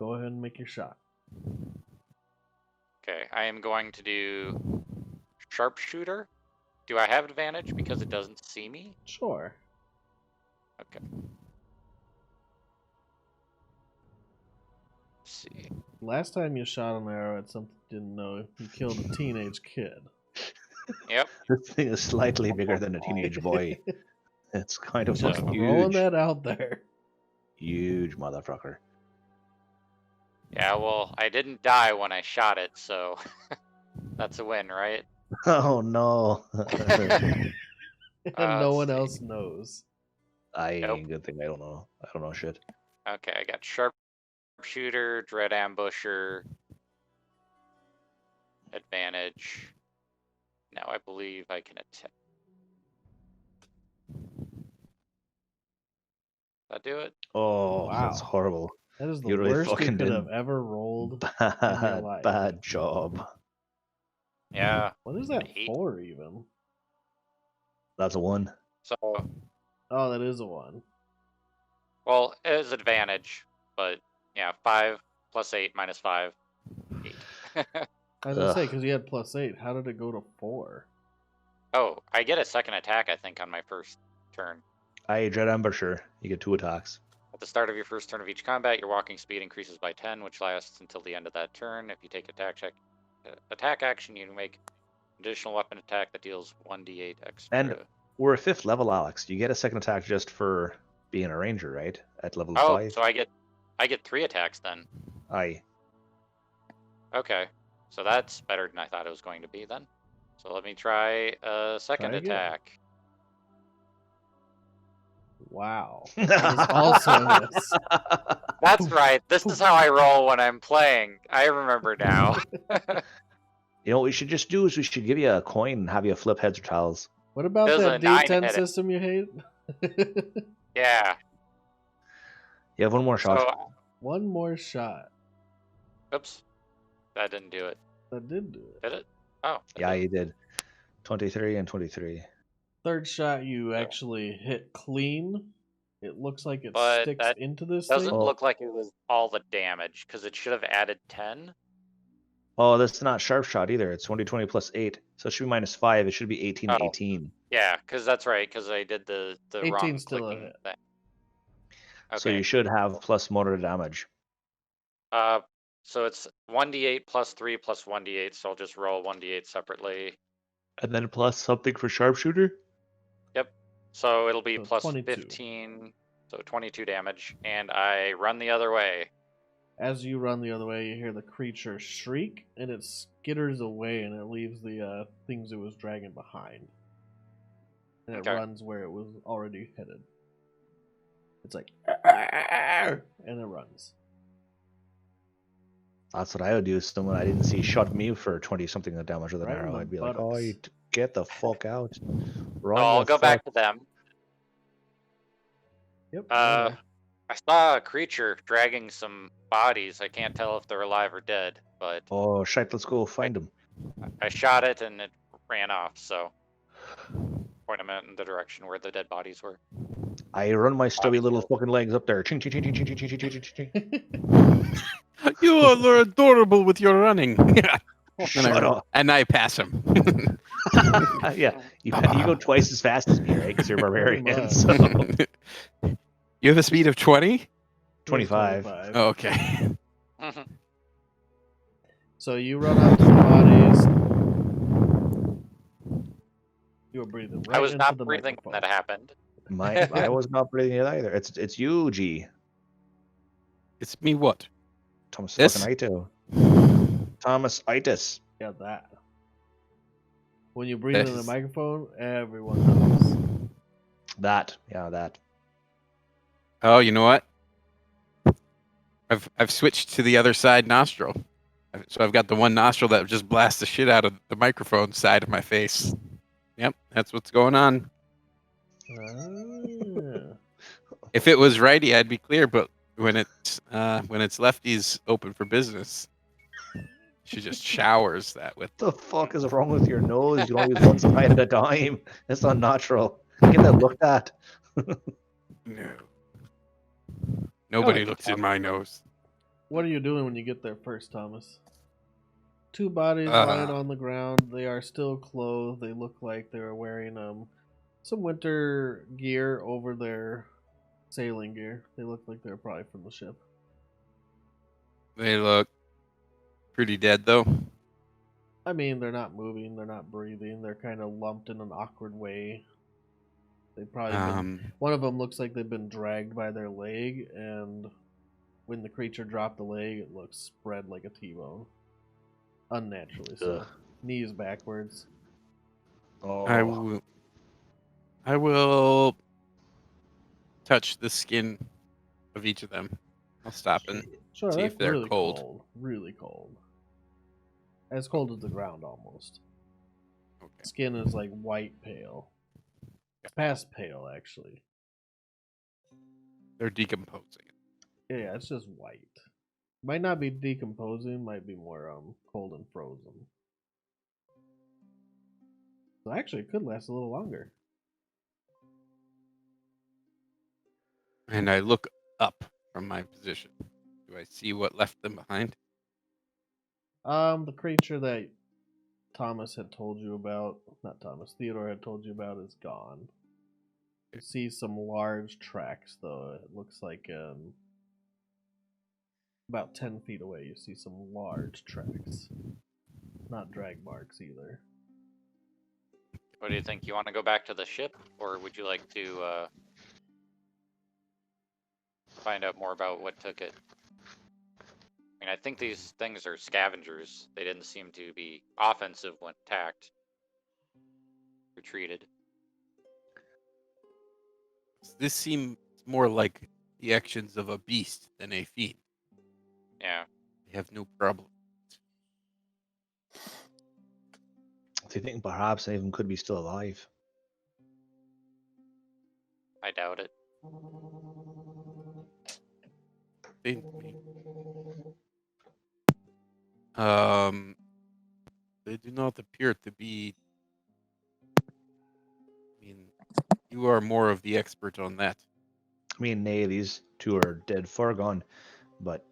go ahead and make your shot. Okay, I am going to do sharpshooter. Do I have advantage because it doesn't see me? Sure. Okay. Let's see. Last time you shot an arrow at something you didn't know, you killed a teenage kid. Yep. This thing is slightly bigger than a teenage boy. It's kind of Just fucking throwing huge. that out there. Huge motherfucker. Yeah, well, I didn't die when I shot it, so that's a win, right? Oh no. And no let's one see. else knows. Nope. Good thing I don't know. I don't know shit. Okay, I got sharpshooter, dread ambusher, advantage. Now I believe I can attack. That do it? Oh, Wow. that's horrible. That is the You really worst you fucking could did have ever rolled. Bad, life. bad job. Yeah. What is that 8. for, even? That's a 1. So, Oh, that is a 1. well, it is advantage, but yeah, 5 plus 8 minus 5, 8. I was gonna say, Ugh. because you had +8. How did it go to 4? Oh, I get a second attack, I think, on my first turn. I dread ambusher. You get 2 attacks. At the start of your first turn of each combat, your walking speed increases by 10, which lasts until the end of that turn. If you take attack action, you can make additional weapon attack that deals 1d8 extra. And we're a 5th level, Alex. You get a second attack just for being a ranger, right? At level oh, 5. so I get 3 attacks then. Aye. Okay, so that's better than I thought it was going to be then. So let me try a second Try again. attack. Wow. That is also a miss. That's right. This is how I roll when I'm playing. I remember now. You know what we should just do is we should give you a coin and have you flip heads or tails. What about There's that a 9 D10 hit it. system you hate? Yeah. You have one more shot. So, One more shot. oops. That didn't do it. That did do it. Did it? Oh. it Yeah, did. you did. 23 and 23. Third shot, you Oh. actually hit clean. It looks like it But sticks that into this Doesn't thing. Oh. look like it was all the damage, because it should have added 10. Oh, that's not sharp shot either. It's 20 plus 8. So it should be minus 5. It should be 18 Oh. 18. Yeah, because that's right, because I did the 18 wrong still a clicking hit. thing. So Okay. you should have plus mortar damage. So it's 1d8 plus 3 plus 1d8, so I'll just roll 1d8 separately. And then plus something for sharpshooter? So it'll be So plus 22. 15, so 22 damage, and I run the other way. As you run the other way, you hear the creature shriek, and it skitters away, and it leaves the things it was dragging behind. And it Okay. runs where it was already headed. It's like, and it runs. That's what I would do if someone I didn't see shot me for 20 something of damage with an Right in arrow. the I'd be like, buttocks. oh, get the fuck out. Run So I'll the go fuck. back to them. Yep. Uh, okay. I saw a creature dragging some bodies. I can't tell if they're alive or dead, but Oh, shite, let's go find him. I shot it and it ran off, so point them out in the direction where the dead bodies were. I run my stubby little fucking legs up there. Ching, ching, ching, ching, ching, ching, ching, ching, ching, ching. You are adorable with your running. Shut up. And I pass him. Yeah, you go twice as fast as me, right? Because you're barbarian. much. So You have a speed of 20? 25. Oh, okay. So you run up to the bodies. You were breathing right I was into not the breathing microphone. when that happened. I was not breathing it either. It's you, G. It's me what? Thomas This? fucking Ito. Thomas Itis. Yeah, that. When you breathe in the This. microphone, everyone knows. That. Yeah, that. Oh, you know what? I've switched to the other side nostril. So I've got the one nostril that just blasts the shit out of the microphone side of my face. Yep, that's what's going on. Ah. If it was righty, I'd be clear, but when it's lefties open for business, she just showers that with. What the fuck is wrong with your nose? You can only use one side at a time. It's not natural. Get that looked at. No. Nobody Oh. looks in my nose. What are you doing when you get there first, Thomas? Two bodies lying on the ground. They are still clothed. They look like they were wearing some winter gear over their sailing gear. They look like they're probably from the ship. They look pretty dead, though. I mean, they're not moving. They're not breathing. They're kind of lumped in an awkward way. They probably been, one of them looks like they've been dragged by their leg, and when the creature dropped the leg, it looks spread like a T-bone. Unnaturally so. Ugh. Knees backwards. Oh. I will touch the skin of each of them. I'll stop and Sure, see that's if they're really cold. Really cold. As cold as the ground almost. Okay. Skin is like white pale. Past pale, actually. They're decomposing. Yeah, it's just white. Might not be decomposing, might be more cold and frozen. So actually, it could last a little longer. And I look up from my position. Do I see what left them behind? The creature that Thomas had told you about, not Thomas, Theodore had told you about is gone. You see some large tracks, though. It looks like about 10 feet away, you see some large tracks. Not drag marks either. What do you think? You want to go back to the ship, or would you like to find out more about what took it? I mean, I think these things are scavengers. They didn't seem to be offensive when attacked. Retreated. This seems more like the actions of a beast than a fiend. Yeah. They have no problem. Do you think perhaps any of them could be still alive? I doubt it. They do not appear to be. I mean, you are more of the expert on that. I mean, nay, these two are dead, far gone, but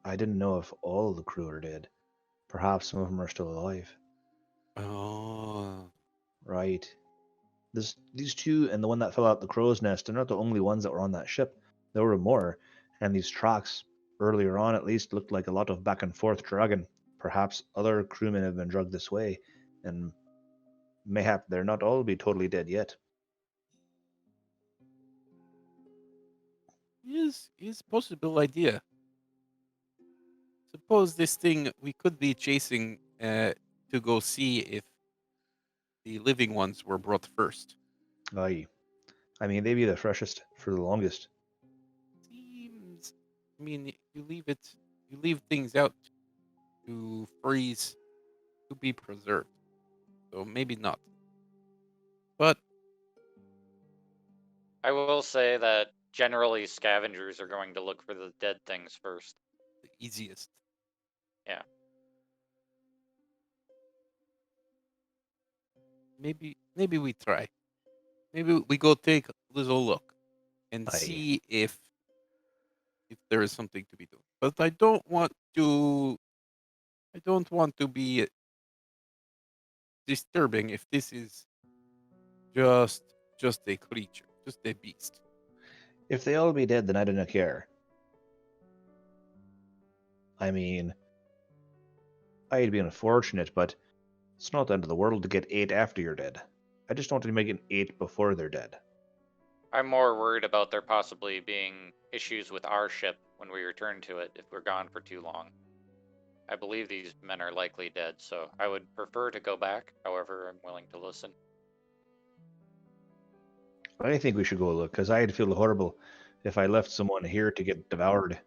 I didn't know if all of the crew are dead. Perhaps some of them are still alive. Oh. Right. These two and the one that fell out the crow's nest, they're not the only ones that were on that ship. There were more, and these tracks, earlier on at least, looked like a lot of back and forth dragging. Perhaps other crewmen have been drugged this way, and mayhap they're not all be totally dead yet. Is a possible idea. Suppose this thing we could be chasing to go see if the living ones were brought first. Aye. I mean, they be the freshest for the longest. Seems. I mean, you leave things out to freeze, to be preserved. So maybe not. But I will say that generally scavengers are going to look for the dead things first. the easiest. Yeah. Maybe we try. Maybe we go take a little look. and Aye. see if there is something to be done. But I don't want to be disturbing if this is just a creature, just a beast. If they all be dead, then I do not care. I mean, I'd be unfortunate, but it's not the end of the world to get 8 after you're dead. I just want to make it 8 before they're dead. I'm more worried about there possibly being issues with our ship when we return to it if we're gone for too long. I believe these men are likely dead, so I would prefer to go back. However, I'm willing to listen. I think we should go look, because I'd feel horrible if I left someone here to get devoured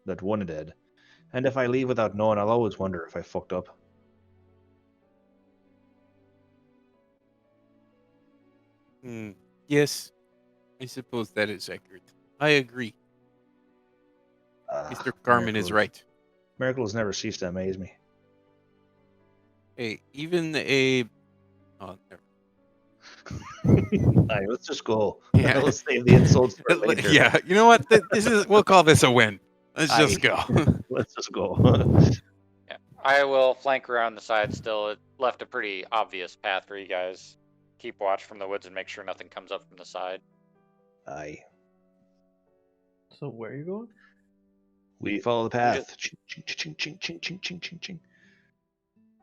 that one dead. And if I leave without knowing, I'll always wonder if I fucked up. Yes, I suppose that is accurate. I agree. Ah, Mr. Carmen is miracles. right. Miracles never cease to amaze me. Hey, even a... Oh, never. Aye, let's just go. Yeah. Let's save the insults for later. Yeah, you know what? This is. We'll call this a win. Let's just go. Let's just go. Yeah, I will flank around the side still. It left a pretty obvious path for you guys. Keep watch from the woods and make sure nothing comes up from the side. Aye. So where are you going? We follow the path. Ching, ching, ching, ching, ching, ching, ching, ching, ching.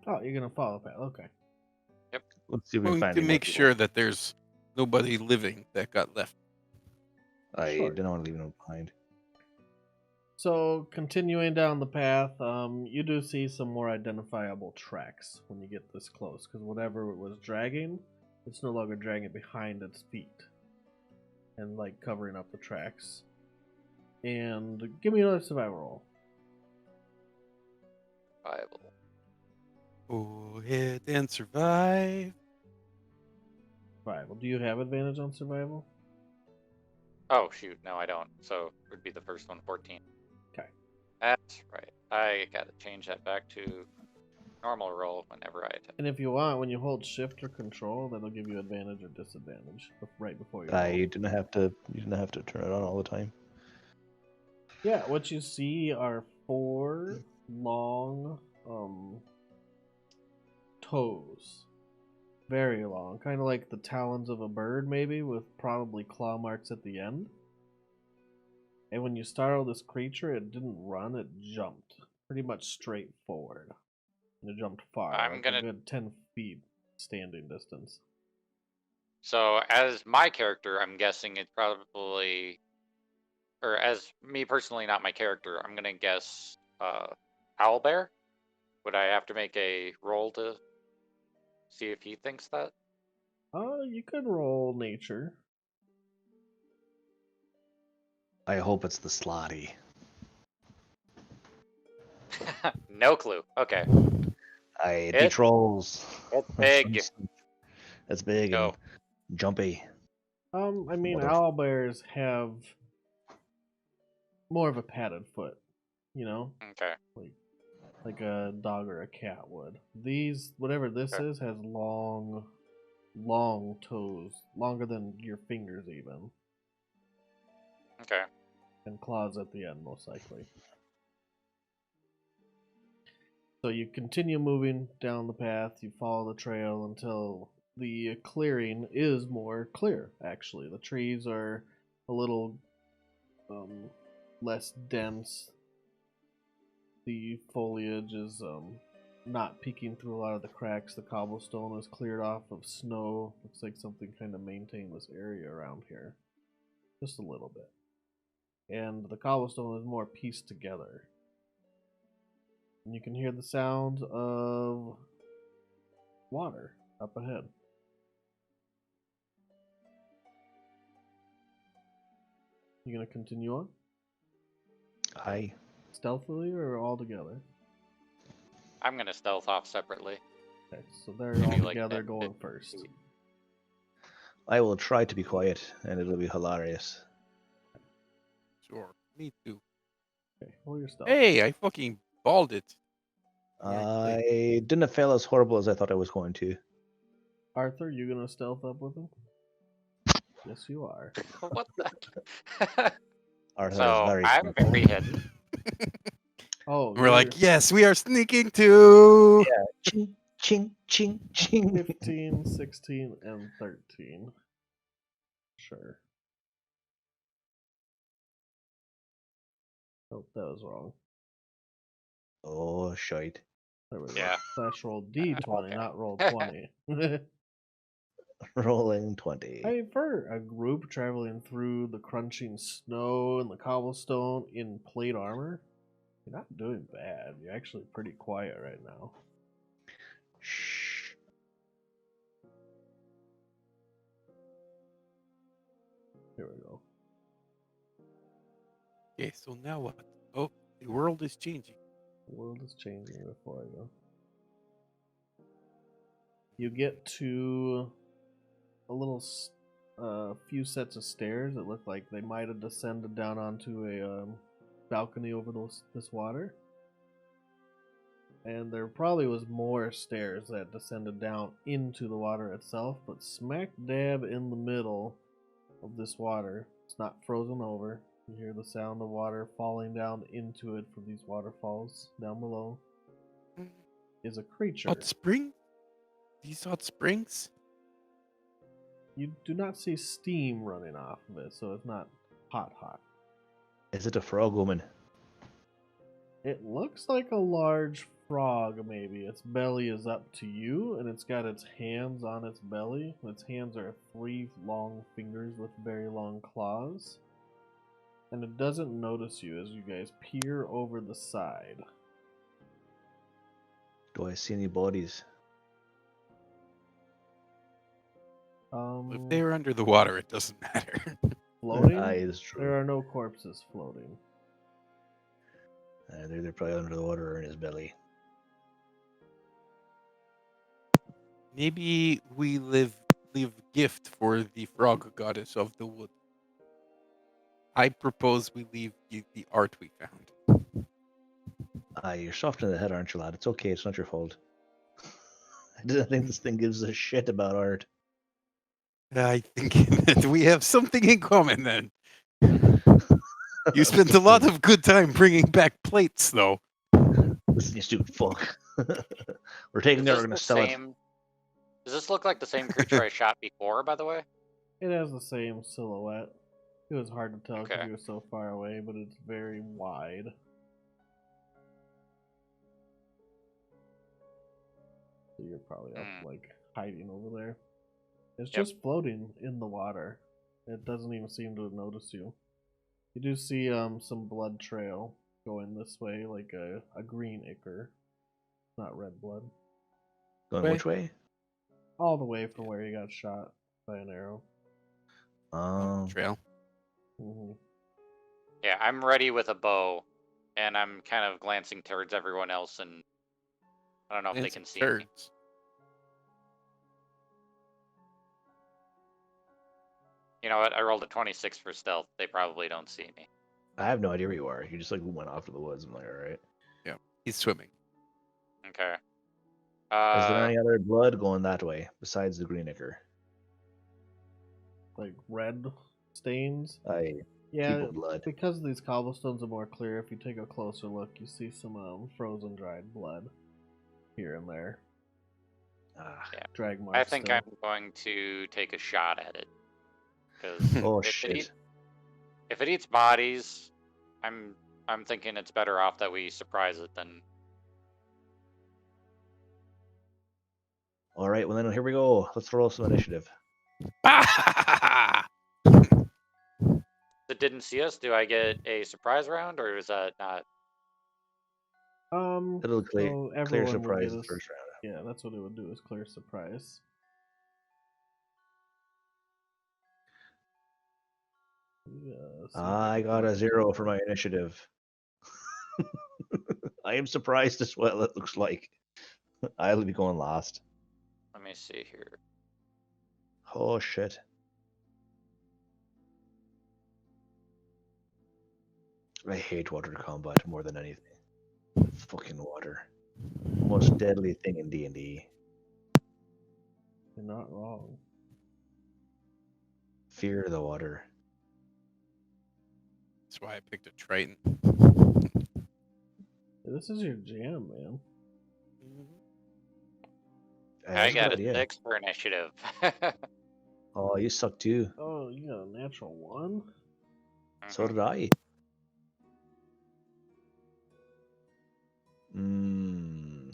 Oh, you're gonna follow the path. Okay. Let's see if we can Going find to any more make people. sure that there's nobody living that got left. I Sure. don't want to leave them behind. So continuing down the path, you do see some more identifiable tracks when you get this close, because whatever it was dragging, it's no longer dragging behind its feet, and like covering up the tracks. And give me another survival roll. Survival. Go ahead and survive. Survival. Do you have advantage on survival? Oh shoot, no I don't. So it would be the first one, 14. Okay. That's right. I gotta change that back to normal roll whenever I attack. And if you want, when you hold shift or control, that'll give you advantage or disadvantage right before you roll. You didn't have to. You didn't have to turn it on all the time. Yeah, what you see are 4 long toes. Very long. Kind of like the talons of a bird, maybe, with probably claw marks at the end. And when you startled this creature, it didn't run, it jumped. Pretty much straight forward. And it jumped far. I'm like gonna- a good 10 feet standing distance. So as my character, I'm guessing it's probably, or as me personally, not my character, I'm gonna guess owlbear. Would I have to make a roll to see if he thinks that? You could roll nature. I hope it's the slotty. No clue. Okay. It It- trolls. It's big. That's big Go. and jumpy. I mean, Mother- owlbears have more of a padded foot, you know? Okay. Like a dog or a cat would. These, whatever this Okay. is, has long toes, longer than your fingers even, Okay. and claws at the end, most likely. So you continue moving down the path, you follow the trail until the clearing is more clear, actually. The trees are a little less dense. The foliage is not peeking through a lot of the cracks. The cobblestone is cleared off of snow. Looks like something kind of maintained this area around here. Just a little bit. And the cobblestone is more pieced together. And you can hear the sound of water up ahead. You gonna continue on? Aye. Stealthily or all together? I'm gonna stealth off separately. Okay, so they're Maybe all like together 10, going 15 first. feet. I will try to be quiet, and it'll be hilarious. Sure. Me too. Okay, roll your stealth. Hey, I fucking balled it. I didn't fail as horrible as I thought I was going to. Arthur, you gonna stealth up with him? Yes, you are. What the? Arthur is So very I'm careful. very hidden. Oh, We're like, yes, we are sneaking too. Yeah. Ching, ching, ching, ching. 15, 16, and 13. Sure. Oh, that was wrong. Oh, shite. There we go. Yeah. Slash roll D20, Okay. not roll 20. Rolling 20. Hey, for a group traveling through the crunching snow and the cobblestone in plate armor, you're not doing bad. You're actually pretty quiet right now. Shh. Here we go. Okay, so now what? Oh, the world is changing. The world is changing before I go. You get to a little few sets of stairs that look like they might have descended down onto a balcony over this water. And there probably was more stairs that descended down into the water itself, but smack dab in the middle of this water, it's not frozen over. You hear the sound of water falling down into it from these waterfalls down below. Is a creature. Hot spring? These hot springs? You do not see steam running off of it, so it's not hot. Is it a frog woman? It looks like a large frog, maybe. Its belly is up to you, and it's got its hands on its belly. Its hands are 3 long fingers with very long claws. And it doesn't notice you as you guys peer over the side. Do I see any bodies? If they were under the water, it doesn't matter. Floating? Aye, it's true. There are no corpses floating. They're probably under the water or in his belly. Maybe we leave gift for the frog goddess of the wood. I propose we leave you the art we found. Aye, you're soft in the head, aren't you, lad? It's okay, it's not your fault. I didn't think this thing gives a shit about art. I think that we have something in common then. You spent a lot of good time bringing back plates, though. Listen, you stupid fuck. We're taking it, we're going to sell it. Does this look like the same creature I shot before, by the way? It has the same silhouette. It was hard to tell because Okay. you were so far away, but it's very wide. So you're probably up, like, hiding over there. It's just floating in the water. It doesn't even seem to notice you. You do see some blood trail going this way, like a green ichor. Not red blood. Going which way? All the way from where you got shot by an arrow. Trail. Mm-hmm. Yeah, I'm ready with a bow, and I'm kind of glancing towards everyone else, and I don't know if they can see me. You know what? I rolled a 26 for stealth. They probably don't see me. I have no idea where you are. You just like went off to the woods. I'm like, all right. Yeah, he's swimming. Okay. Is there any other blood going that way besides the green ichor? Like red stains? Yeah, people blood. Because these cobblestones are more clear, if you take a closer look, you see some frozen dried blood here and there. Yeah. Drag marks. I think I'm going to take a shot at it. Oh shit! If it eats bodies, I'm thinking it's better off that we surprise it than. All right, well then here we go. Let's roll some initiative. If it didn't see us, do I get a surprise round, or is that not? It'll clear surprise the first round. Yeah, that's what it would do, is clear surprise. I got a 0 for my initiative. I am surprised as well, it looks like. I'll be going last. Let me see here. Oh shit. I hate water combat more than anything. Fucking water. Most deadly thing in D&D. You're not wrong. fear the water. That's why I picked a Triton. This is your jam, man. Hey, I that's a got good a idea. 6 for initiative. Oh, you suck too. Oh, you got a natural 1? So did I.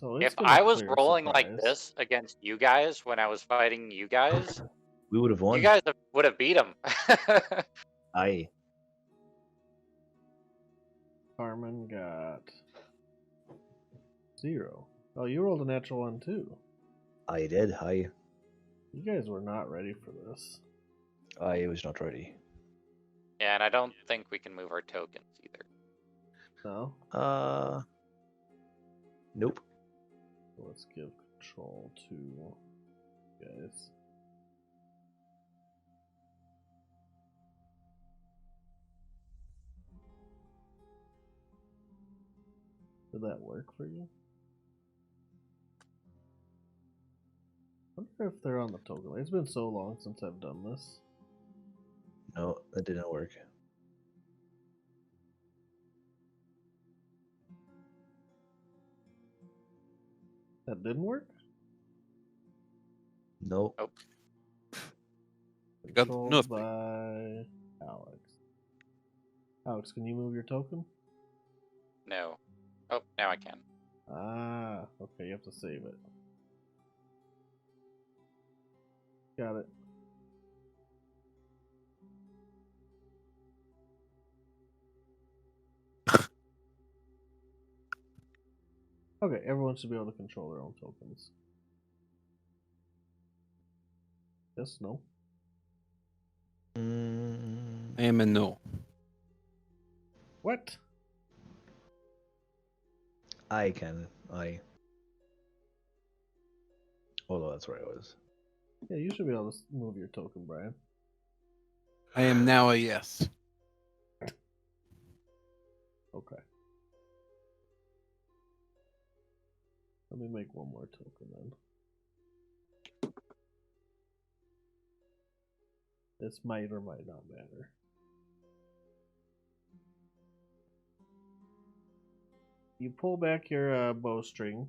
So it's If gonna I was clear rolling like surprise. this against you guys when I was fighting you guys, We would have won. you guys would have beat him. Aye. Carmen got 0. Oh, you rolled a natural 1 too. I did. Aye. You guys were not ready for this. I was not ready. Yeah, and I don't think we can move our tokens either. No? Nope. Let's give control to you guys. Did that work for you? I wonder if they're on the token. It's been so long since I've done this. No, that didn't work. That didn't work? Nope. Nope. I got Controlled nothing. by Alex. Alex, can you move your token? No. Oh, now I can. Ah, okay, you have to save it. Got it. Okay, everyone should be able to control their own tokens. Yes, no? I am a no. What? I can. Although that's where I was. Yeah, you should be able to move your token, Brian. I am now a yes. Okay. Let me make one more token then. This might or might not matter. You pull back your bowstring.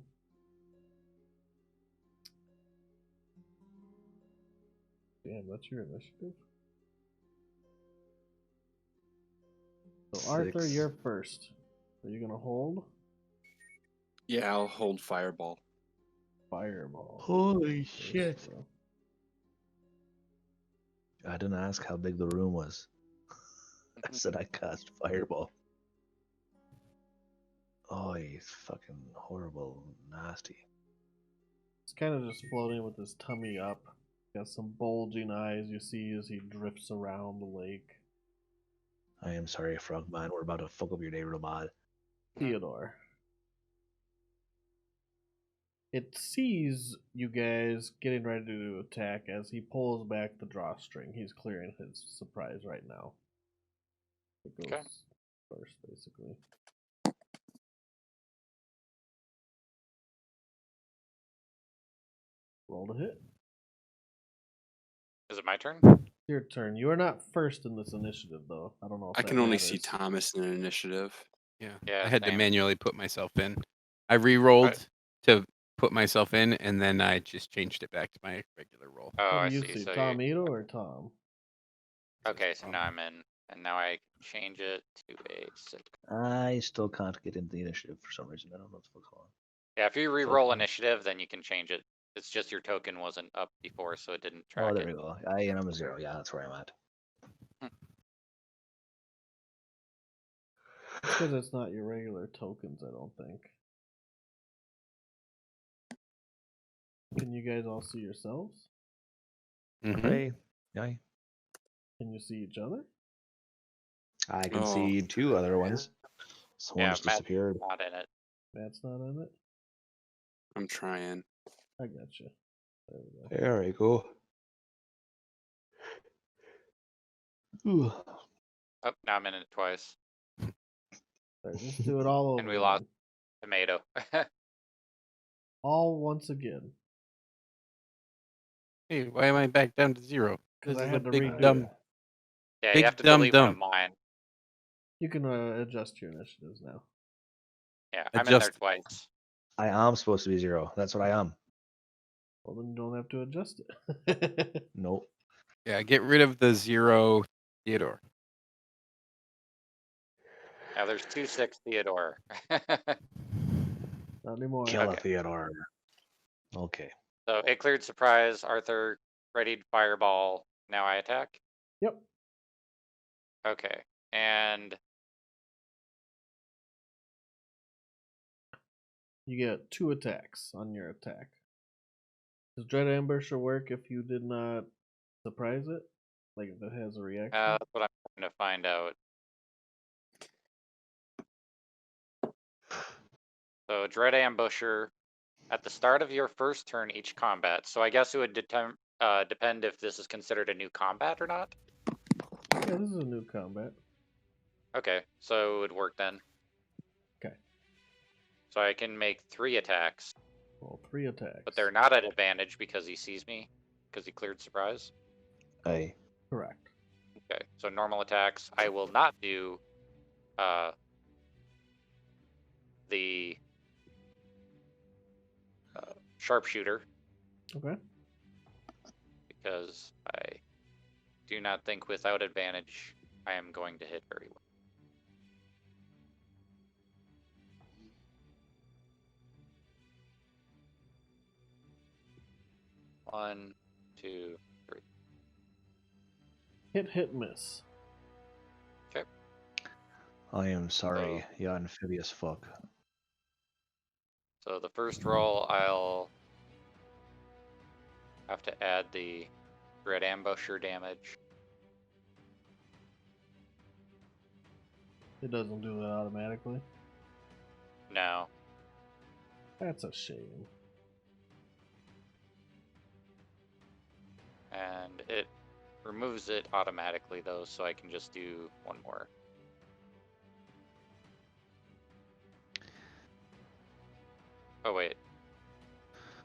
Damn, that's your initiative. So Arthur, 6. you're first. Are you gonna hold? Yeah, I'll hold Fireball. Fireball. Holy First, shit. bro. I didn't ask how big the room was. I said I cast Fireball. Oh, he's fucking horrible, nasty. He's kind of just floating with his tummy up. Got some bulging eyes you see as he drifts around the lake. I am sorry, Frogman. We're about to fuck up your day real bad. Theodore. It sees you guys getting ready to attack as he pulls back the drawstring. He's clearing his surprise right now. It goes Okay. first, basically. Roll to hit. Is it my turn? Your turn. You are not first in this initiative, though. I don't know if I that can only see matters. Thomas in an initiative. Yeah. Yeah, I had to same. manually put myself in. I re-rolled Right. to put myself in, and then I just changed it back to my regular roll. Oh, What I do you see. see? So Tom Ito or Tom? okay, so now I'm in, and now I change it to a 6. I still can't get into the initiative for some reason. I don't know what the fuck's going on. Yeah, if you re-roll initiative, then you can change it. It's just your token wasn't up before, so it didn't track Oh, there it. we go. And I'm a 0. Yeah, that's where I'm at. It's because it's not your regular tokens, I don't think. Can you guys all see yourselves? Mhm. Hey, aye. Can you see each other? I can Oh, see 2 other ones. One Yeah, just Matt's disappeared. not in it. Matt's not in it? I'm trying. I got you. There we go. There we go. Ooh. Oh, now I'm in it twice. Sorry, just do it all over And we lost again. Tomato. All once again. Hey, why am I back down to 0? Because This I is a had to big redo dumb. it. Yeah, Big you have to dumb delete one of dumb. mine. You can adjust your initiatives now. Yeah, I'm in there Adjust. twice. I am supposed to be 0. That's what I am. Well, then you don't have to adjust it. Nope. Yeah, get rid of the 0 Theodore. Yeah, there's 2-6 Theodore. Not anymore. Kill a Okay. Theodore. Okay. So it cleared surprise. Arthur readied fireball. Now I attack. Yep. Okay. And You get 2 attacks on your attack. Does Dread Ambusher work if you did not surprise it? Like if it has a reaction? that's what I'm trying to find out. So Dread Ambusher, at the start of your first turn each combat. So I guess it would depend if this is considered a new combat or not. Yeah, this is a new combat. Okay, so it would work then. Okay. So I can make 3 attacks, Well, 3 attacks. but they're not at advantage because he sees me, because he cleared surprise. Aye. Correct. Okay, so normal attacks. I will not do the sharpshooter Okay. because I do not think without advantage I am going to hit very well. One, 2, 3. Hit, miss. Okay. I am sorry, you amphibious fuck. So the first roll, I'll have to add the Dread Ambusher damage. It doesn't do that automatically. No. That's a shame. And it removes it automatically though, so I can just do one more. Oh wait.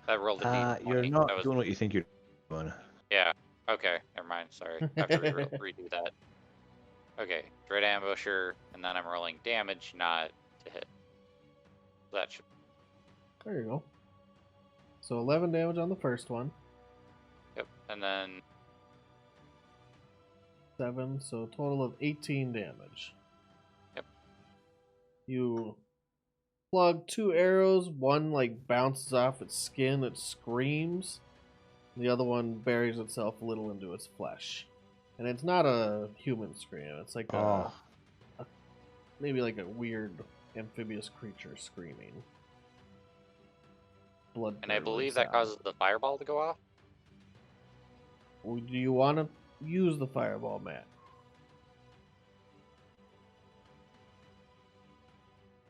That rolled a d20. You're not That was... doing what you think you're doing. Yeah. Okay, never mind. Sorry. I have to redo that. Okay, Dread Ambusher, and then I'm rolling damage, not to hit. That should... There you go. So 11 damage on the first one. Yep, and then 7, so a total of 18 damage. Yep. You plug 2 arrows, one like bounces off its skin, it screams. The other one buries itself a little into its flesh. And it's not a human scream, it's like maybe like a weird amphibious creature screaming. Blood. And I believe that causes the fireball to go off. Do you want to use the fireball, Matt?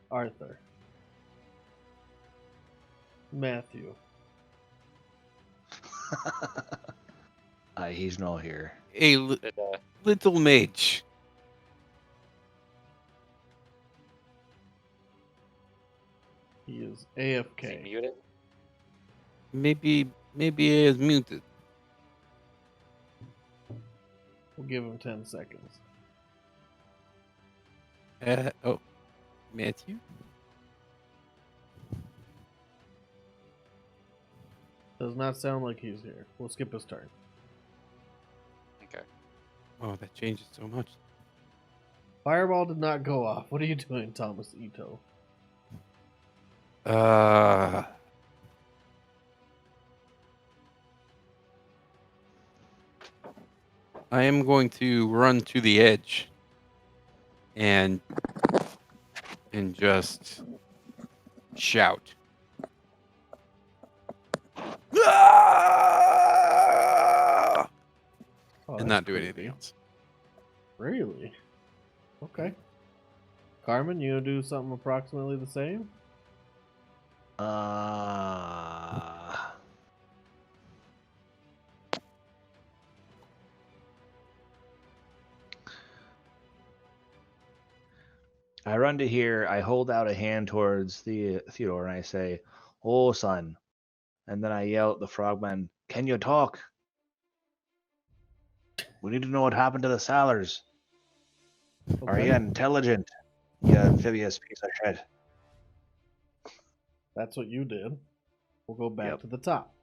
Arthur. Matthew. He's not here. A little mage. He is Is he AFK. muted? Maybe he is muted. We'll give him 10 seconds. Oh, Matthew. Does not sound like he's here. We'll skip his turn. Okay. Oh, that changes so much. Fireball did not go off. What are you doing, Thomas Ito? I am going to run to the edge and just shout. Oh, And that's not do anything creepy. else. Really? Okay. Carmen, you do something approximately the same? I run to here. I hold out a hand towards Theodore, and I say, "Oh, son!" And then I yell at the frogman, "Can you talk?" We need to know what happened to the sailors. Are Okay. you intelligent? You amphibious piece of shit. That's what you did. We'll go back Yep. to the top.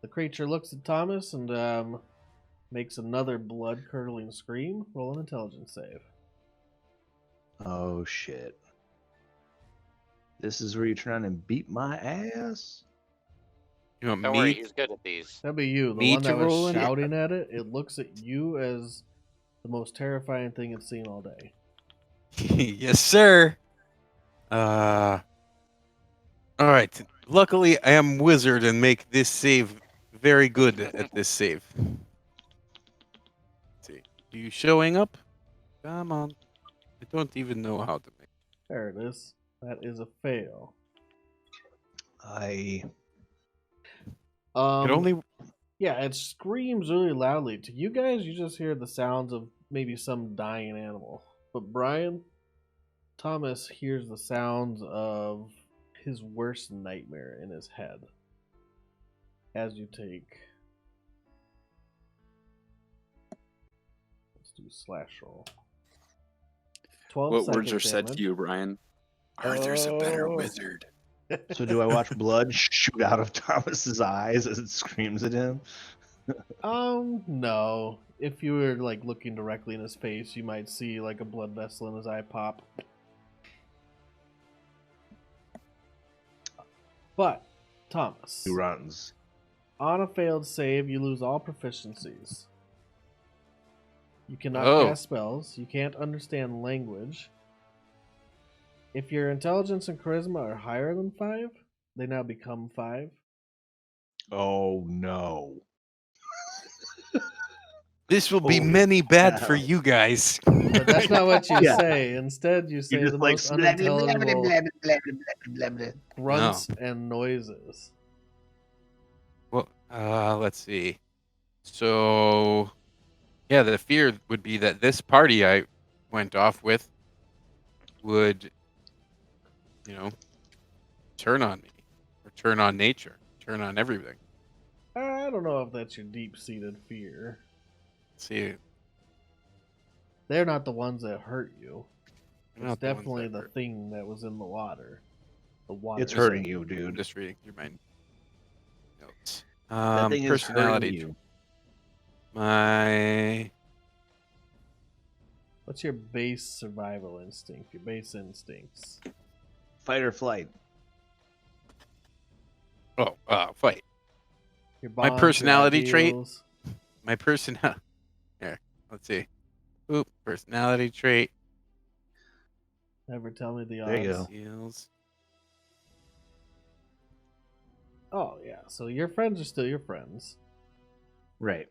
The creature looks at Thomas and makes another blood-curdling scream. Roll an intelligence save. Oh shit. This is where you turn around and beat my ass? You want Don't worry, me? he's good at these. That'd be you. The Me one to that was roll in? shouting at it, it looks at you as the most terrifying thing it's seen all day. Yes, sir. All right. Luckily, I am wizard and make this save very good at this save. Let's see. You showing up? Come on. I don't even know how to make. There it is. That is a fail. I It only. Yeah, it screams really loudly. To you guys, you just hear the sounds of maybe some dying animal. But Brian, Thomas hears the sounds of his worst nightmare in his head. As you take... Let's do slash roll. 12 What words psychic are said damage. to you, Brian? Arthur's a better Oh. wizard. so do I watch blood shoot out of Thomas's eyes as it screams at him? No. If you were like looking directly in his face, you might see like a blood vessel in his eye pop. But, Thomas, Who runs? on a failed save, you lose all proficiencies. You cannot Oh. cast spells. You can't understand language. If your intelligence and charisma are higher than 5, they now become 5. Oh no. This will be Holy many bad for hell. you guys. But that's not what you Yeah. say. Instead, you say You the just like most unintelligible blah. grunts and noises. Well, let's see. So, yeah, the fear would be that this party I went off with would, turn on me, or turn on nature, turn on everything. I don't know if that's your deep-seated fear. See, They're not the ones that hurt you. they're It's not the ones definitely that the hurt. thing that was in the water. The water. It's hurting thing. you, I'm dude. just reading through my notes. That thing is hurting Personality. you. My What's your base survival instinct? Your base instincts. Fight or flight. fight. Your My bonds, your personality trait? ideals. My personality. Here, let's see. Oop, personality trait. Never tell me the odds. There you go. Skills. Oh yeah, so your friends are still your friends. Right.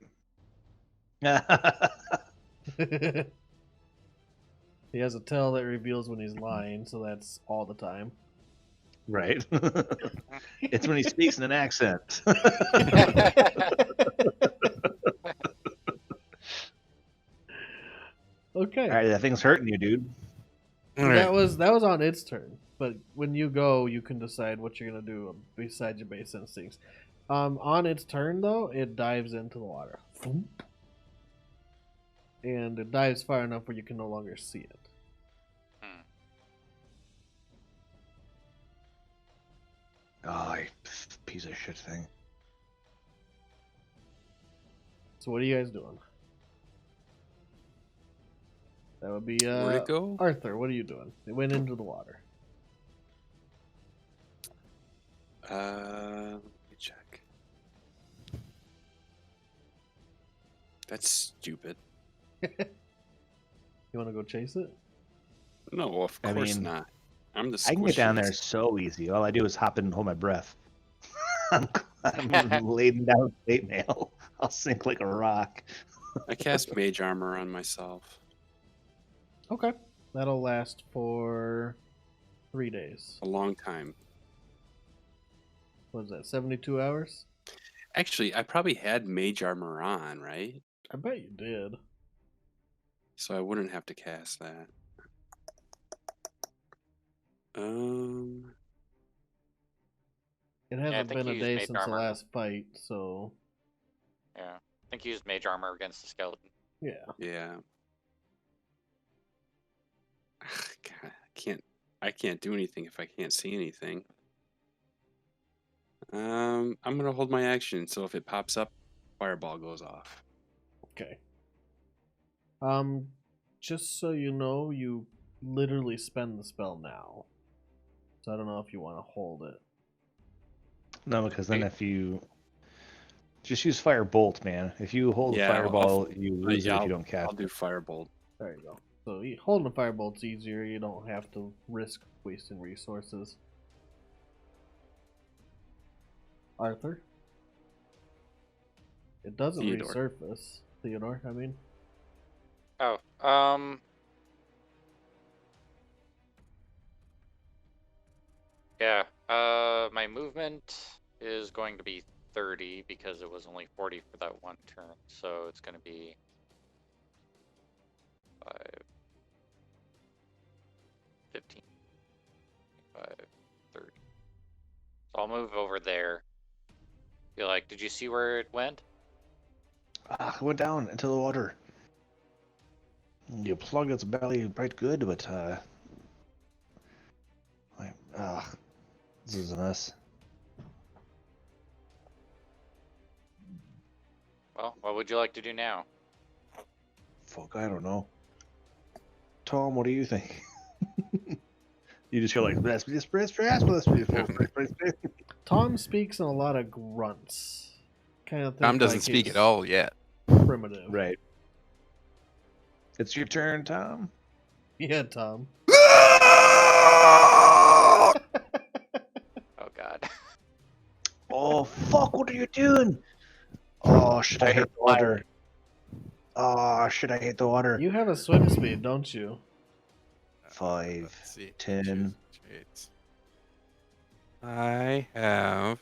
He has a tell that reveals when he's lying, so that's all the time. Right. It's when he speaks in an accent. Okay. All right, that thing's hurting you, dude. All That right. was on its turn. But when you go, you can decide what you're gonna do besides your base instincts. On its turn though, it dives into the water. Thump. And it dives far enough where you can no longer see it. Oh, you piece of shit thing. So what are you guys doing? That would be Where'd it go? Arthur, what are you doing? It went into the water. Let me check. That's stupid. You want to go chase it? No, of I course mean, not. I'm the I can get down there squishiest. so easy. All I do is hop in and hold my breath. I'm laden down bait mail. I'll sink like a rock. I cast mage armor on myself. Okay. That'll last for 3 days. A long time. What is that, 72 hours? Actually, I probably had mage armor on, right? I bet you did. So I wouldn't have to cast that. It I hasn't think been a you used day mage since the armor. last fight, so... Yeah. I think you used mage armor against the skeleton. Yeah. Yeah. God, I can't do anything if I can't see anything. I'm gonna hold my action, so if it pops up, fireball goes off. Okay. Just so you know, you literally spend the spell now. So I don't know if you want to hold it. No, because then if you just use firebolt, man. If you hold Yeah, fireball, you lose it if I'll you don't cast I'll do it. firebolt. There you go. So holding a firebolt's easier. You don't have to risk wasting resources. Arthur? It doesn't Theodore. resurface. Theodore, I mean. Oh, yeah. My movement is going to be 30 because it was only 40 for that one turn. So it's going to be 5, 15, 5, 30. So I'll move over there. Be like, did you see where it went? It went down into the water. You plug its belly right good, but this is a mess. Well, what would you like to do now? Fuck, I don't know. Tom, what do you think? You just hear like Tom speaks in a lot of grunts. Kind of Tom think doesn't like speak he's at all yet. primitive. Right. It's your turn, Tom. Yeah, Tom. Oh God. Oh fuck! What are you doing? Oh shit! I hate the water. Oh shit! I hate the water. You have a swim speed, don't you? 5, Let's see. 10. Choose traits. I have.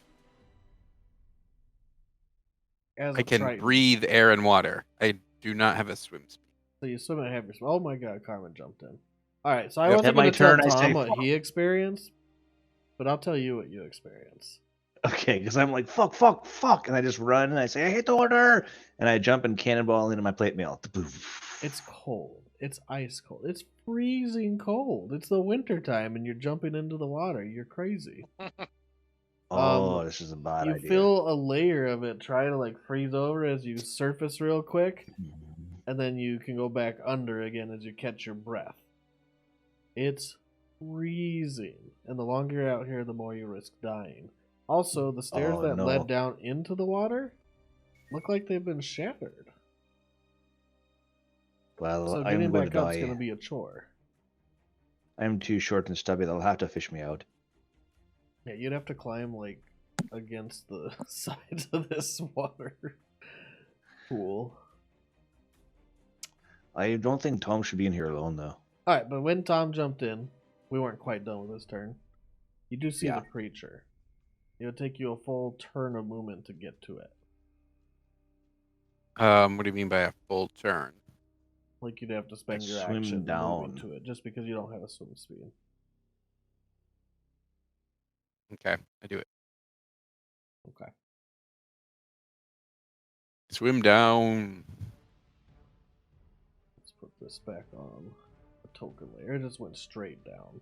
As I a can Triton. breathe air and water. I do not have a swim speed. So you swim and have your swim. Oh my God, Carmen jumped in. All right, so I Yep. wasn't At my going to tell turn, I Tom say, what "Fuck." he experienced, but I'll tell you what you experience. Okay, because I'm like fuck, and I just run and I say I hate the water, and I jump and cannonball into my plate mail. It's cold. It's ice cold. It's freezing cold. It's the winter time, and you're jumping into the water. You're crazy. Oh, this is a bad You idea. feel a layer of it try to like freeze over as you surface real quick, and then you can go back under again as you catch your breath. It's freezing, and the longer you're out here, the more you risk dying. Also, the stairs Oh, that no. led down into the water look like they've been shattered. Well, So I'm getting going to back up's die. going to be a chore. I'm too short and stubby. They'll have to fish me out. Yeah, you'd have to climb like against the sides of this water pool. I don't think Tom should be in here alone, though. Alright, but when Tom jumped in, we weren't quite done with his turn. You do see Yeah. the creature. It would take you a full turn of movement to get to it. What do you mean by a full turn? Like you'd have to spend your swim action down. moving to it, just because you don't have a swim speed. Okay, I do it. Okay. Swim down. Let's put this back on the token layer. It just went straight down.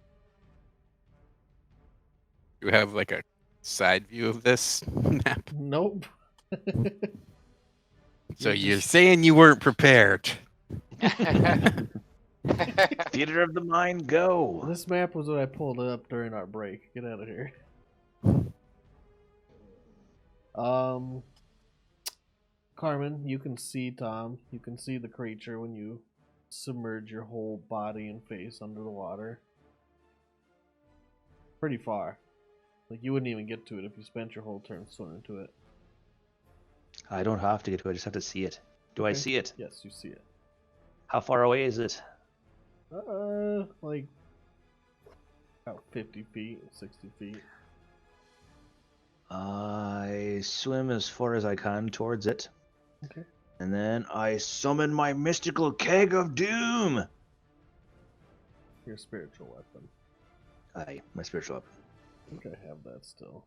You have like a side view of this map. Nope. So You're you're just- saying you weren't prepared. Theater of the mind, go. This map was what I pulled up during our break. Get out of here. Carmen, you can see Tom. You can see the creature when you submerge your whole body and face under the water. Pretty far. Like you wouldn't even get to it if you spent your whole turn swimming to it. I don't have to get to it. I just have to see it. Do I Okay. see it? Yes, you see it. How far away is it? Like about 50 feet, 60 feet. I swim as far as I can towards it. Okay. And then I summon my mystical keg of doom. Your spiritual weapon. Aye, my spiritual weapon. I think I have that still.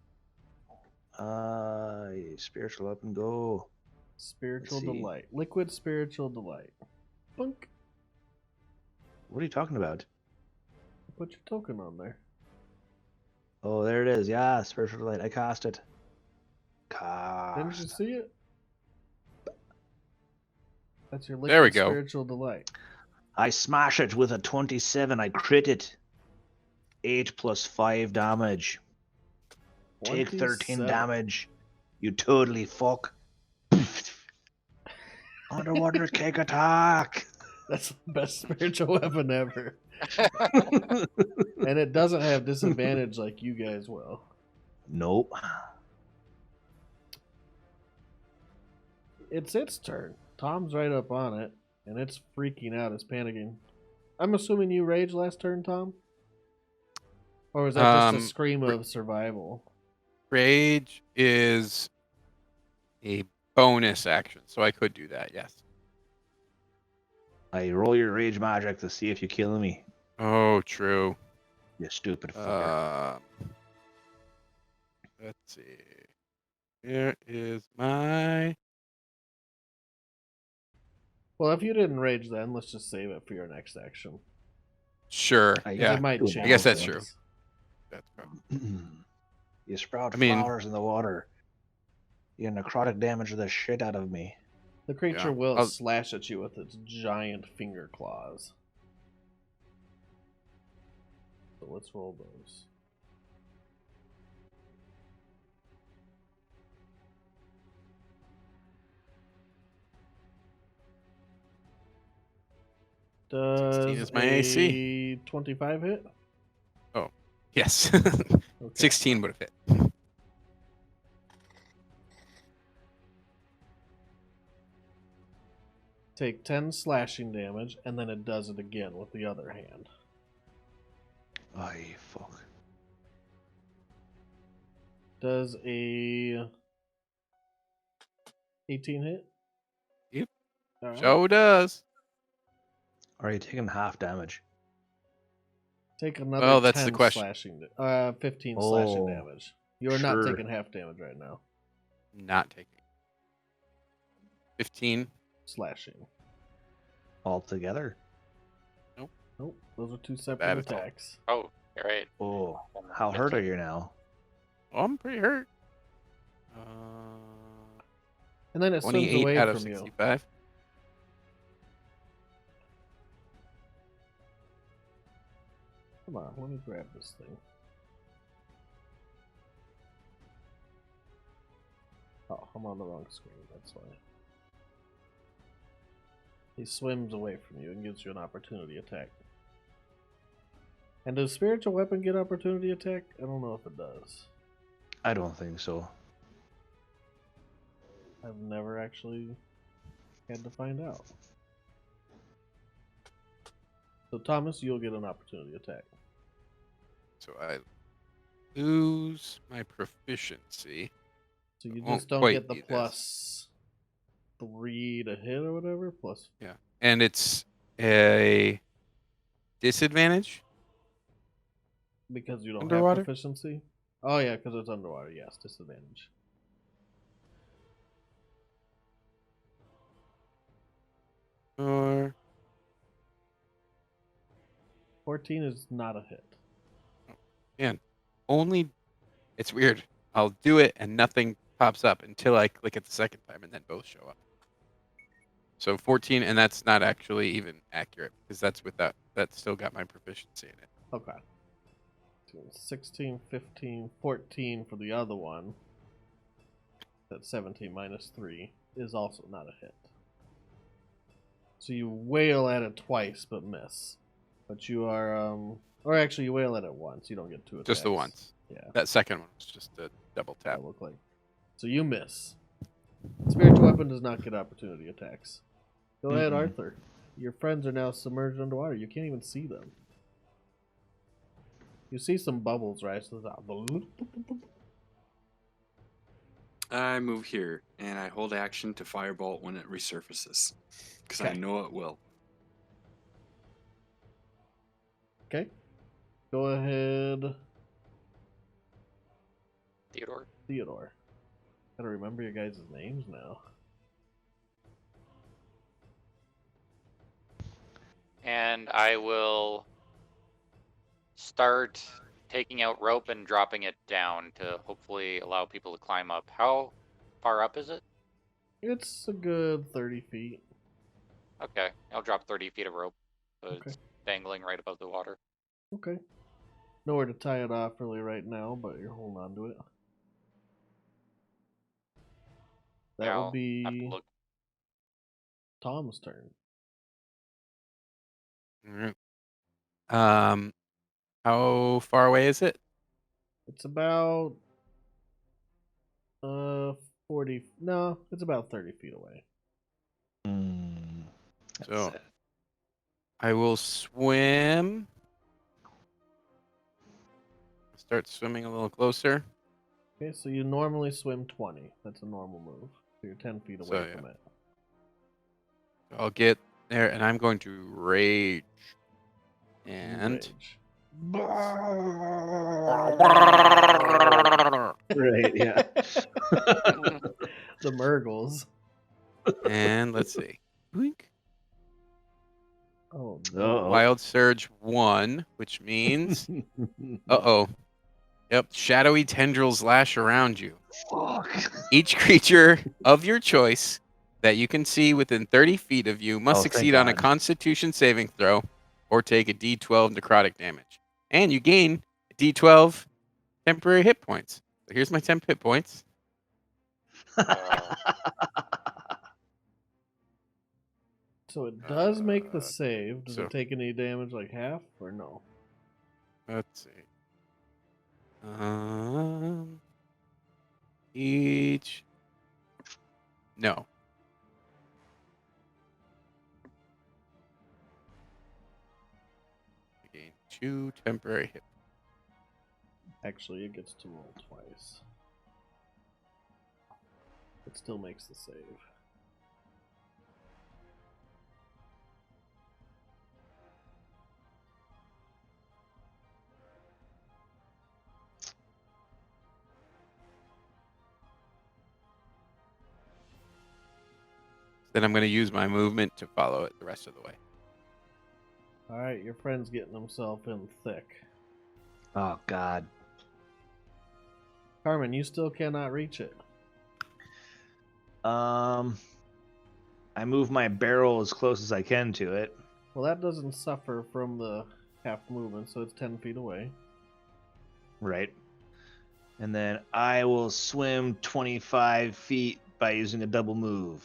Spiritual weapon, go. Spiritual see. delight. Liquid spiritual delight. Bunk. What are you talking about? Put your token on there. Oh, there it is. Yeah, spiritual delight. I cast it. Didn't you see it? That's your There we liquid go. spiritual delight. I smash it with a 27. I crit it. 8 plus 5 damage. Take 13 27. damage. You totally fuck. Underwater kick attack. That's the best spiritual weapon ever. And it doesn't have disadvantage like you guys will. Nope. It's its turn. Tom's right up on it, and it's freaking out. It's panicking. I'm assuming you raged last turn, Tom? Or was that just a scream of survival? Rage is a bonus action, so I could do that, yes. I roll your rage magic to see if you kill me. Oh, true. You stupid fucker. Let's see. Here is my... Well, if you didn't rage then, let's just save it for your next action. Sure, yeah. It might change. I guess that's things. true. That's probably... You sprout I mean- flowers in the water. You necrotic damage the shit out of me. The creature Yeah. will I'll- slash at you with its giant finger claws. So let's roll those. Does 16 is my a AC. 25 hit? Yes. Okay. 16 would have hit. Take 10 slashing damage, and then it does it again with the other hand. Aye, fuck. Does a 18 hit? Yep. All right. Show does. Are you taking half damage? Take another Well, that's 10 the question. slashing 15 slashing Oh, damage. You are not sure. taking half damage right now. Not taking. 15. Slashing. All together? Nope, those are two separate Bad at all. attacks. Oh, you're right. Oh, how hurt are you now? Oh, I'm pretty hurt. And then it swims 28 away out of from you. 65. Come on, let me grab this thing. Oh, I'm on the wrong screen, that's why. He swims away from you and gives you an opportunity attack. And does spiritual weapon get opportunity attack? I don't know if it does. I don't think so. I've never actually had to find out. So Thomas, you'll get an opportunity attack. So I lose my proficiency. So you Won't just don't quite get the be this. plus 3 to hit or whatever? Plus And it's a disadvantage. because you don't Underwater? have proficiency? Oh yeah, because it's underwater, yes, disadvantage. Or 14 is not a hit. only it's weird. I'll do it and nothing pops up until I click it the second time and then both show up. So 14, and that's not actually even accurate because that's without that's still got my proficiency in it. Okay. 16, 15, 14 for the other one. That's 17 minus 3 is also not a hit. So you wail at it twice but miss. But you are, or actually you wail at it once. You don't get 2 attacks. Just the once. Yeah, That second one was just a double tap. that look like. So you miss. Spiritual weapon does not get opportunity attacks. Go ahead, Mm-mm. Arthur. Your friends are now submerged underwater. You can't even see them. You see some bubbles rise to the top. I move here and I hold action to firebolt when it resurfaces because I Okay. know it will. Okay. Go ahead, Theodore. Theodore. Gotta remember your guys' names now. and I will start taking out rope and dropping it down to hopefully allow people to climb up. How far up is it? It's a good 30 feet. Okay, I'll drop 30 feet of rope. So Okay. it's dangling right above the water. Okay. Nowhere to tie it off really right now, but you're holding on to it. That Yeah, will I'll have to be look. Tom's turn. All right. How far away is it? It's about 40. No, it's about 30 feet away. That's So it. I will swim. Start swimming a little closer. Okay, so you normally swim 20. That's a normal move. So you're 10 feet away So, from yeah. it. I'll get there, and I'm going to rage. You And rage. Right, yeah. The Murgles. and let's see. Boink. Oh no. Uh-oh. Wild Surge 1, which means uh-oh. Yep, shadowy tendrils lash around you. Fuck. Each creature of your choice that you can see within 30 feet of you must Oh, thank succeed on a God. Constitution saving throw or take a D12 necrotic damage. And you gain a D12 temporary hit points. So here's my temp hit points. So it does make the save. Does so- it take any damage, like half, or no? Let's see. Each. No. You gain 2 temporary hit. Actually, it gets to roll twice. It still makes the save. Then I'm going to use my movement to follow it the rest of the way. Alright, your friend's getting himself in thick. Oh, God. Carmen, you still cannot reach it. I move my barrel as close as I can to it. Well, that doesn't suffer from the half movement, so it's 10 feet away. Right. And then I will swim 25 feet by using a double move.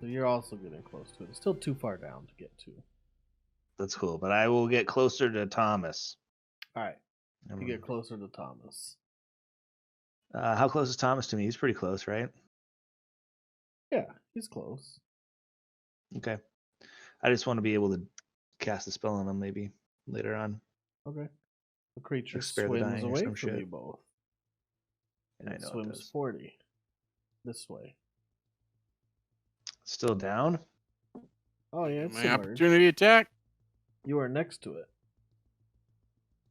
So you're also getting close to it. It's still too far down to get to. That's cool, but I will get closer to Thomas. Alright, you get closer to Thomas. How close is Thomas to me? He's pretty close, right? Yeah, he's close. Okay. I just want to be able to cast a spell on him maybe later on. Okay. The creature Like spare the swims dying or away some from shit. you both. And I It know it swims does. 40 this way. Still down? Oh yeah, it's My submerged. opportunity attack. You are next to it.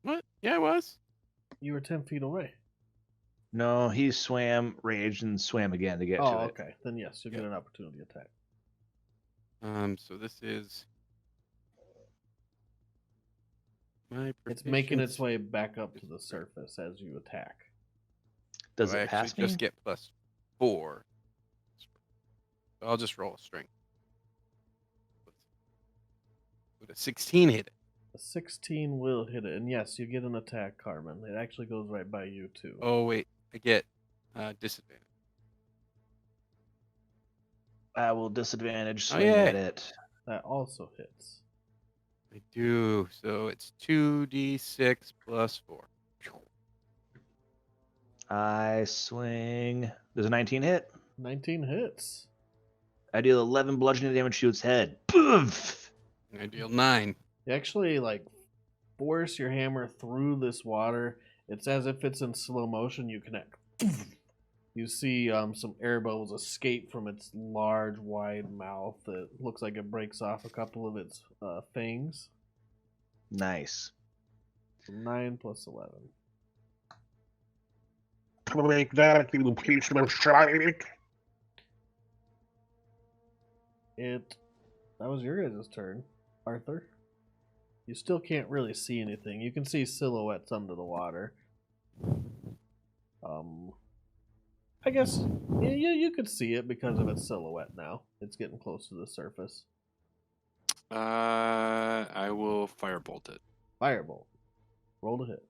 What? Yeah, I was. You were 10 feet away. No, he swam, raged, and swam again to get to Oh, it. okay. Then yes, you'll Yep. get an opportunity attack. So this is my It's making its proficiency. way back up to the surface as you attack. Does So I it pass actually me? just get +4. So I'll just roll a strength. Would a 16 hit it? A 16 will hit it, and yes, you get an attack, Carmen. It actually goes right by you too. Oh wait, I get disadvantage. I will disadvantage Oh, swing yeah. at it. That also hits. I do. So it's 2d6 +4. I swing. Does a 19 hit? 19 hits. I deal 11 bludgeoning damage to its head. Poof! I deal 9. You actually force your hammer through this water. It's as if it's in slow motion. You connect. You see some air bubbles escape from its large, wide mouth. It looks like it breaks off a couple of its fangs. Nice. 9 plus 11. Make that strike. That was your guys' turn. Arthur. You still can't really see anything. You can see silhouettes under the water. I guess you could see it because of its silhouette now. It's getting close to the surface. I will firebolt it. Firebolt. Roll to hit.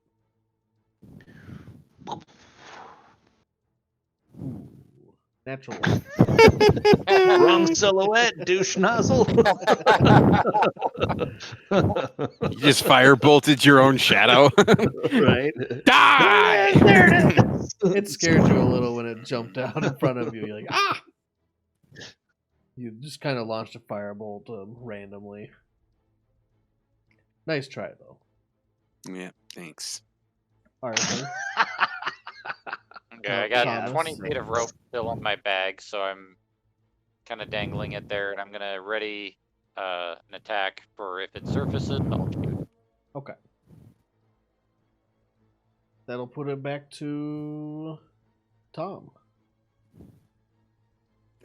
Ooh, natural one. Wrong silhouette, douche nozzle. You just firebolted your own shadow. Right. Die! There it is. It scared you a little when it jumped out in front of you. You're like, ah! You just kind of launched a firebolt randomly. Nice try, though. Yeah, thanks. Arthur. Okay, I got Thomas. 20 feet of rope still in my bag, so I'm kind of dangling it there, and I'm going to ready an attack for if it surfaces, I'll shoot. Okay. That'll put it back to Tom.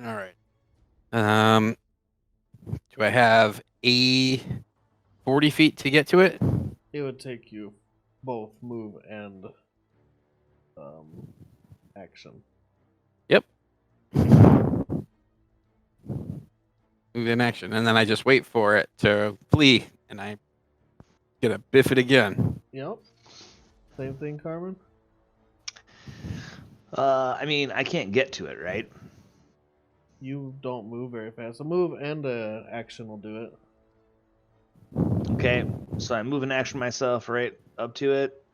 All right. Do I have 40 feet to get to it? It would take you both move and action. Yep. Move in action, and then I just wait for it to flee, and I get a biff it again. Yep. Same thing, Carmen? I mean, I can't get to it, right? You don't move very fast. A move and a action will do it. Okay, so I move an action myself right up to it,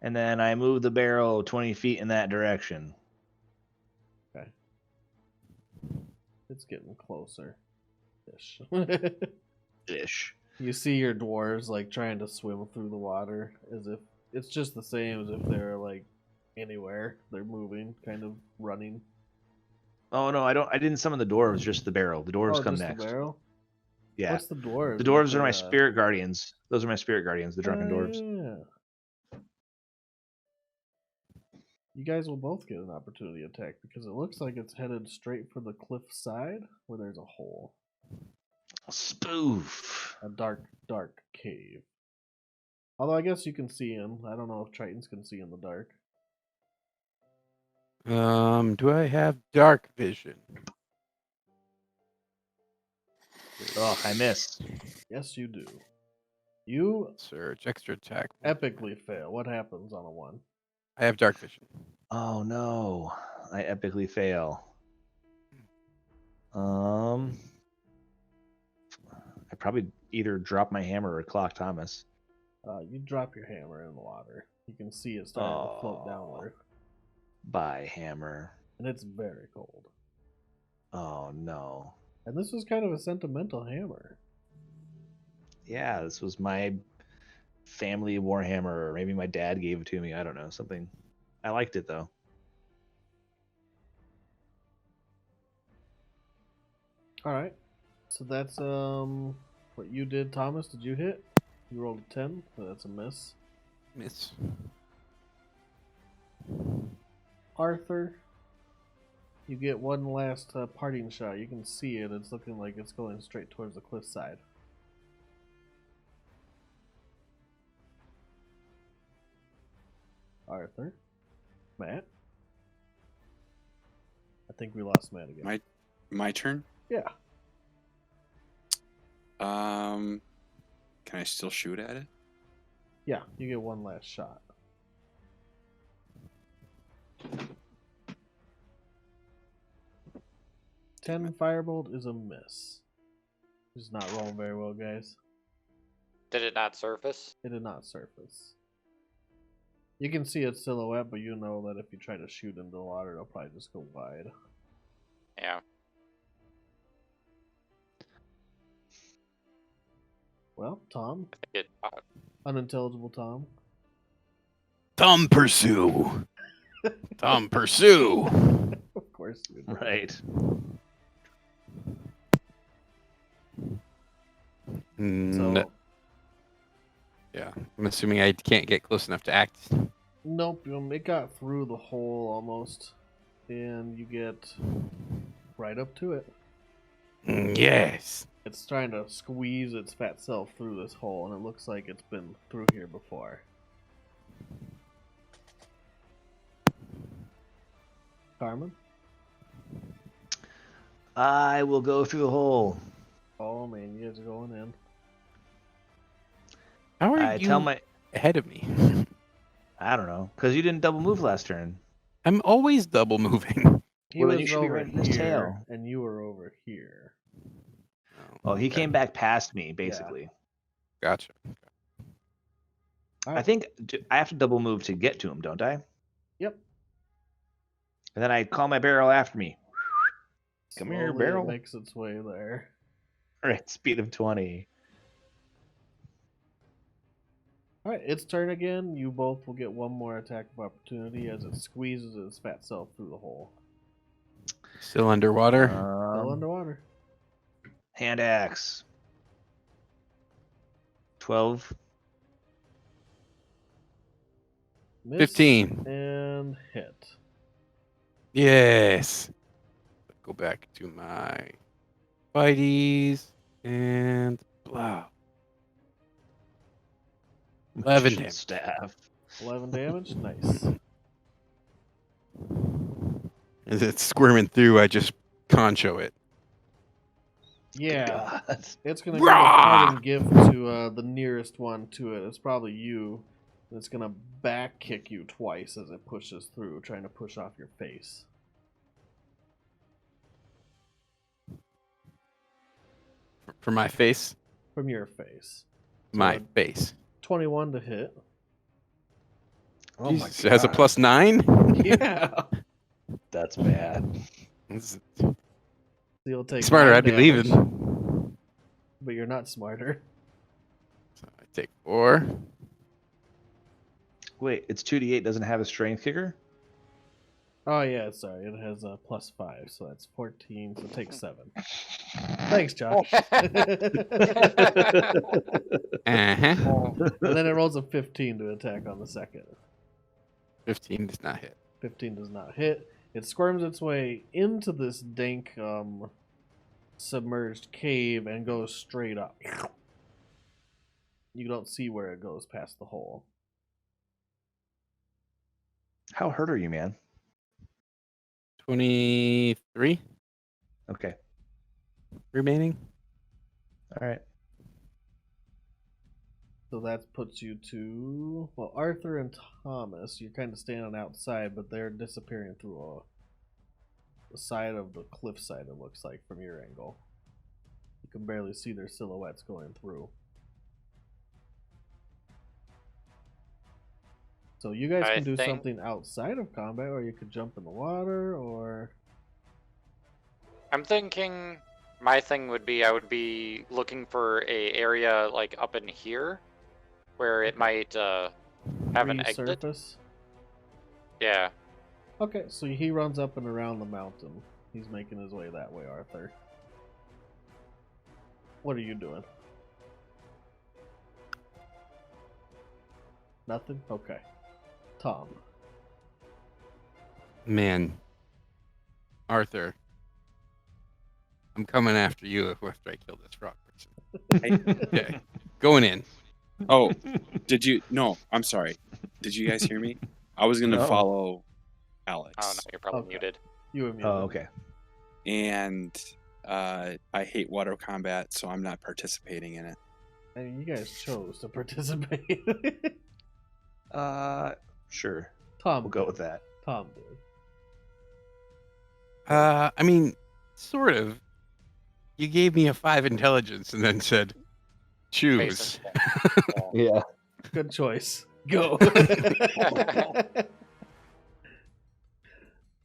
and then I move the barrel 20 feet in that direction. Okay. It's getting closer. Ish. Ish. You see your dwarves like trying to swim through the water as if it's just the same as if they're like anywhere. They're moving, kind of running. Oh no, I didn't summon the dwarves, just the barrel. The dwarves come just next. The barrel? Yeah. What's the dwarves? The dwarves are my spirit guardians. Those are my spirit guardians, the drunken dwarves. Yeah. You guys will both get an opportunity attack because it looks like it's headed straight for the cliff side where there's a hole. Spoof. A dark, dark cave. Although I guess you can see in. I don't know if Tritons can see in the dark. Do I have dark vision? Oh, I missed. Yes, you do. You Search, extra attack. epically fail. What happens on a 1? I have dark vision. Oh no, I epically fail. I probably either drop my hammer or clock Thomas. You drop your hammer in the water. You can see it starting to float downward. Bye, hammer. And it's very cold. Oh no. And this was kind of a sentimental hammer. Yeah, this was my family warhammer, or maybe my dad gave it to me. I don't know, something. I liked it though. All right. So that's what you did, Thomas. Did you hit? You rolled a 10, so that's a miss. Miss. Arthur, you get one last parting shot. You can see it. It's looking like it's going straight towards the cliff side. Arthur. Matt. I think we lost Matt again. My turn? Yeah. Can I still shoot at it? Yeah, you get one last shot. Ten firebolt is a miss. It's not rolling very well, guys. Did it not surface? It did not surface. You can see its silhouette, but you know that if you try to shoot into the water, it'll probably just go wide. Yeah. Well, Tom. It, Unintelligible Tom. Tom pursue. Tom pursue. Of course you do. Right. So, Yeah, I'm assuming I can't get close enough to act. nope, it got through the hole almost, and you get right up to it. Yes. It's trying to squeeze its fat self through this hole, and it looks like it's been through here before. Carmen? I will go through the hole. Oh man, you guys are going in. How are I you tell my... ahead of me? I don't know, because you didn't double move last turn. I'm always double moving. He Well, then was you should be over right in his here, tail. and you were over here. Oh, he okay. came back past me, basically. Gotcha. I think I have to double move to get to him, don't I? Yep. And then I call my barrel after me. Come here, Slowly barrel. It makes its way there. All right, speed of 20. All right, its turn again. You both will get one more attack of opportunity as it squeezes its fat self through the hole. Still underwater. Still underwater. Hand axe. 12. Miss 15. and hit. Yes. Go back to my fighties and blah. 11 damage. Staff. 11 damage. Nice. As it's squirming through, I just concho it. Yeah. God. It's going to give a Rah! parting gift to the nearest one to it. It's probably you. And it's going to back kick you twice as it pushes through, trying to push off your face. For my face? From your face. My So, face. 21 to hit. Oh Jesus, my it has a God. +9? Yeah. That's bad. This is So you'll take smarter, 9 I'd be damage, leaving. but you're not smarter. So I take 4. Wait, it's 2d8 doesn't have a strength kicker? Oh yeah, sorry. It has a +5, so that's 14. So take 7. Thanks, Josh. And Uh-huh. then it rolls a 15 to attack on the second. 15 does not hit. 15 does not hit. It squirms its way into this dank, submerged cave and goes straight up. You don't see where it goes past the hole. How hurt are you, man? 23 Okay. remaining. All right. So that puts you to, well, Arthur and Thomas. You're kind of standing outside, but they're disappearing through the side of the cliffside, it looks like, from your angle. You can barely see their silhouettes going through. So you guys I can do think- something outside of combat, or you could jump in the water, or... I'm thinking my thing would be I would be looking for a area like up in here where it might have an exit. resurface. Yeah. Okay, so he runs up and around the mountain. He's making his way that way, Arthur. What are you doing? Nothing? Okay. Tom. Man. Arthur. I'm coming after you after I kill this frog person. Okay. Going in. Oh, did you? No, I'm sorry. Did you guys hear me? I was gonna No. follow Alex. Oh no, you're probably Okay. muted. You were muted. Oh, okay. And I hate water combat, so I'm not participating in it. I mean, you guys chose to participate. Sure. Tom We'll go with that. Tom did. I mean, sort of. You gave me a 5 intelligence and then said, choose. Yeah. Good choice. Go.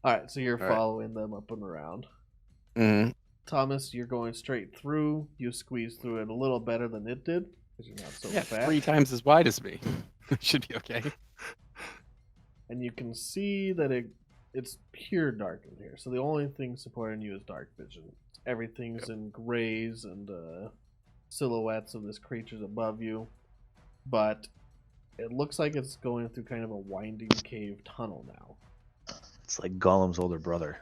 Alright, so you're All right. following them up and around. Mm. Thomas, you're going straight through. You squeeze through it a little better than it did, because you're not so Yeah, fat. 3 times as wide as me. Should be okay. And you can see that it's pure dark in here. So the only thing supporting you is dark vision. Everything's in grays and silhouettes of this creature's above you. But it looks like it's going through kind of a winding cave tunnel now. It's like Gollum's older brother.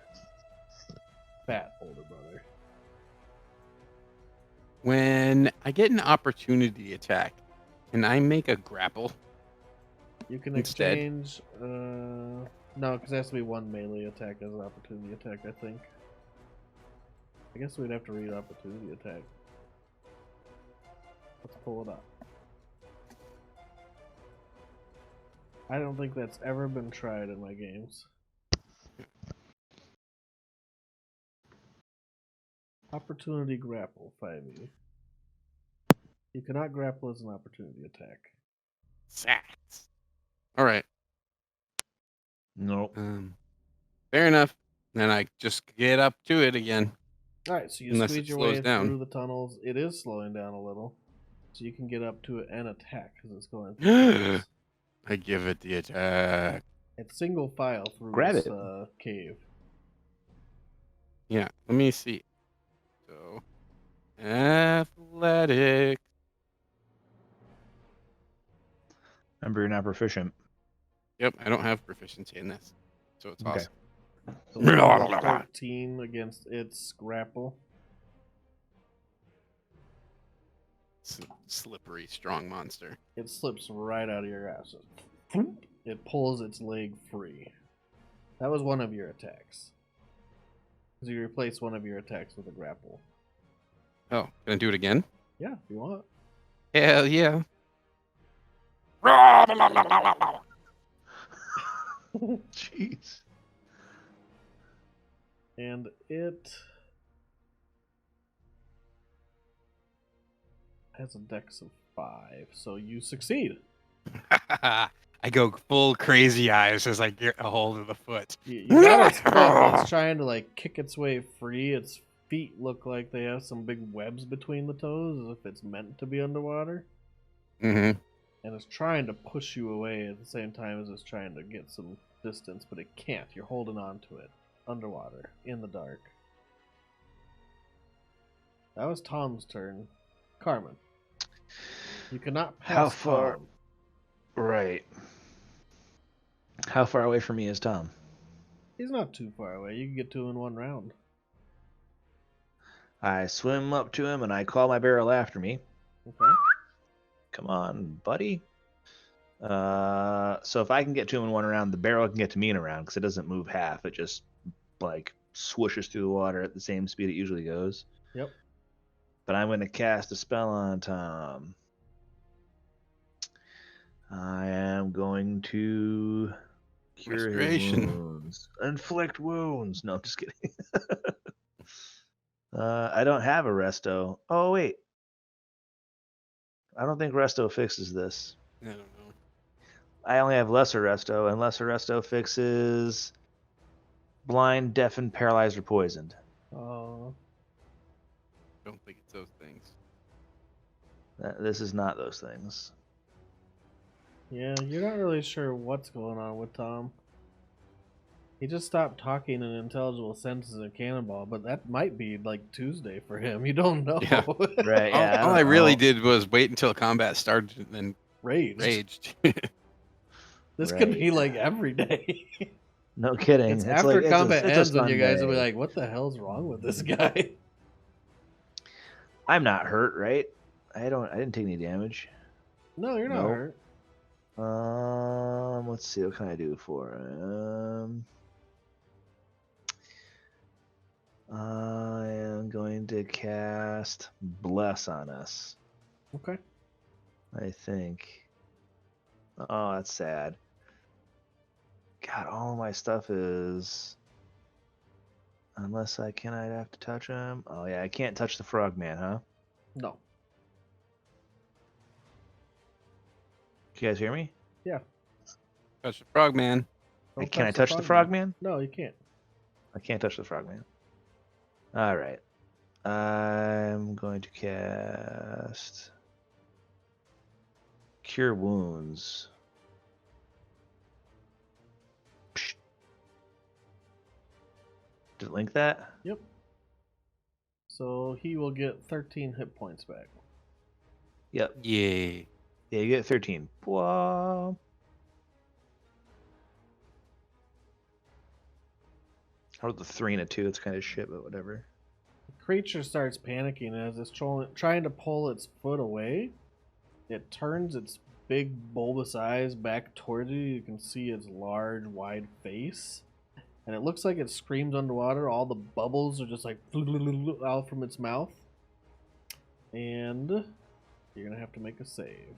Fat older brother. When I get an opportunity attack, can I make a grapple? You can Instead. exchange. No, because it has to be one melee attack as an opportunity attack, I think. I guess we'd have to read opportunity attack. Let's pull it up. I don't think that's ever been tried in my games. Opportunity grapple, 5e. You cannot grapple as an opportunity attack. Sacks. All right. Nope. Fair enough. Then I just get up to it again. Alright, so you Unless squeeze it your slows way down. through the tunnels. It is slowing down a little. So you can get up to it and attack because it's going through tunnels. I give it the attack. It's single file through Grab this it. cave. Yeah, let me see. So, athletic. Remember, you're not proficient. Yep, I don't have proficiency in this. So it's Okay. awesome. So it's a 13 against its grapple. Slippery, strong monster. It slips right out of your ass. It pulls its leg free. That was one of your attacks. Because you replace one of your attacks with a grapple. Oh, can I do it again? Yeah, if you want. Hell yeah. Jeez. And it has a dex of 5, so you succeed. I go full crazy eyes as I get a hold of the foot. You got its foot, and it's trying to like kick its way free. Its feet look like they have some big webs between the toes, as if it's meant to be underwater. Mm-hmm. And it's trying to push you away at the same time as it's trying to get some distance, but it can't. You're holding on to it underwater in the dark. That was Tom's turn. Carmen, you cannot pass How far? Tom. Right. How far away from me is Tom? He's not too far away. You can get to him in one round. I swim up to him and I call my barrel after me. Okay. Come on, buddy. So if I can get to him in one round, the barrel can get to me in a round because it doesn't move half. It just like swooshes through the water at the same speed it usually goes. Yep. But I'm going to cast a spell on Tom. I am going to cure his Restoration. wounds. Inflict wounds. No, I'm just kidding. I don't have a resto. Oh, wait. I don't think resto fixes this. I don't know. I only have lesser resto, and lesser resto fixes blind, deafened, paralyzed, or poisoned. Don't think it's those things. This is not those things. Yeah, you're not really sure what's going on with Tom. He just stopped talking in intelligible sentences at Cannonball, but that might be like Tuesday for him. You don't know. Yeah. Right, yeah. All I really did was wait until combat started and then Raged. raged. This could be like every day. No kidding. It's after like, combat it's a ends and you guys will be Sunday. like, what the hell's wrong with this guy? I'm not hurt, right? I didn't take any damage. No, you're not Nope. hurt. Let's see, what can I do for him? I am going to cast Bless on us, Okay. I think. Oh, that's sad. God, all of my stuff is... Unless I'd have to touch him. Oh yeah, I can't touch the frogman, huh? No. Can you guys hear me? Yeah. Touch the frogman. Don't Can I touch the frogman? No, you can't. I can't touch the frogman. All right. I'm going to cast Cure Wounds. Psh. Did it link that? Yep. So he will get 13 hit points back. Yep. Yay. Yeah, you get 13. Blah. I rolled a 3 and a 2. It's kind of shit, but whatever. creature starts panicking as it's trying to pull its foot away. It turns its big bulbous eyes back towards you. You can see its large, wide face. And it looks like it screams underwater. All the bubbles are just like out from its mouth. And you're going to have to make a save.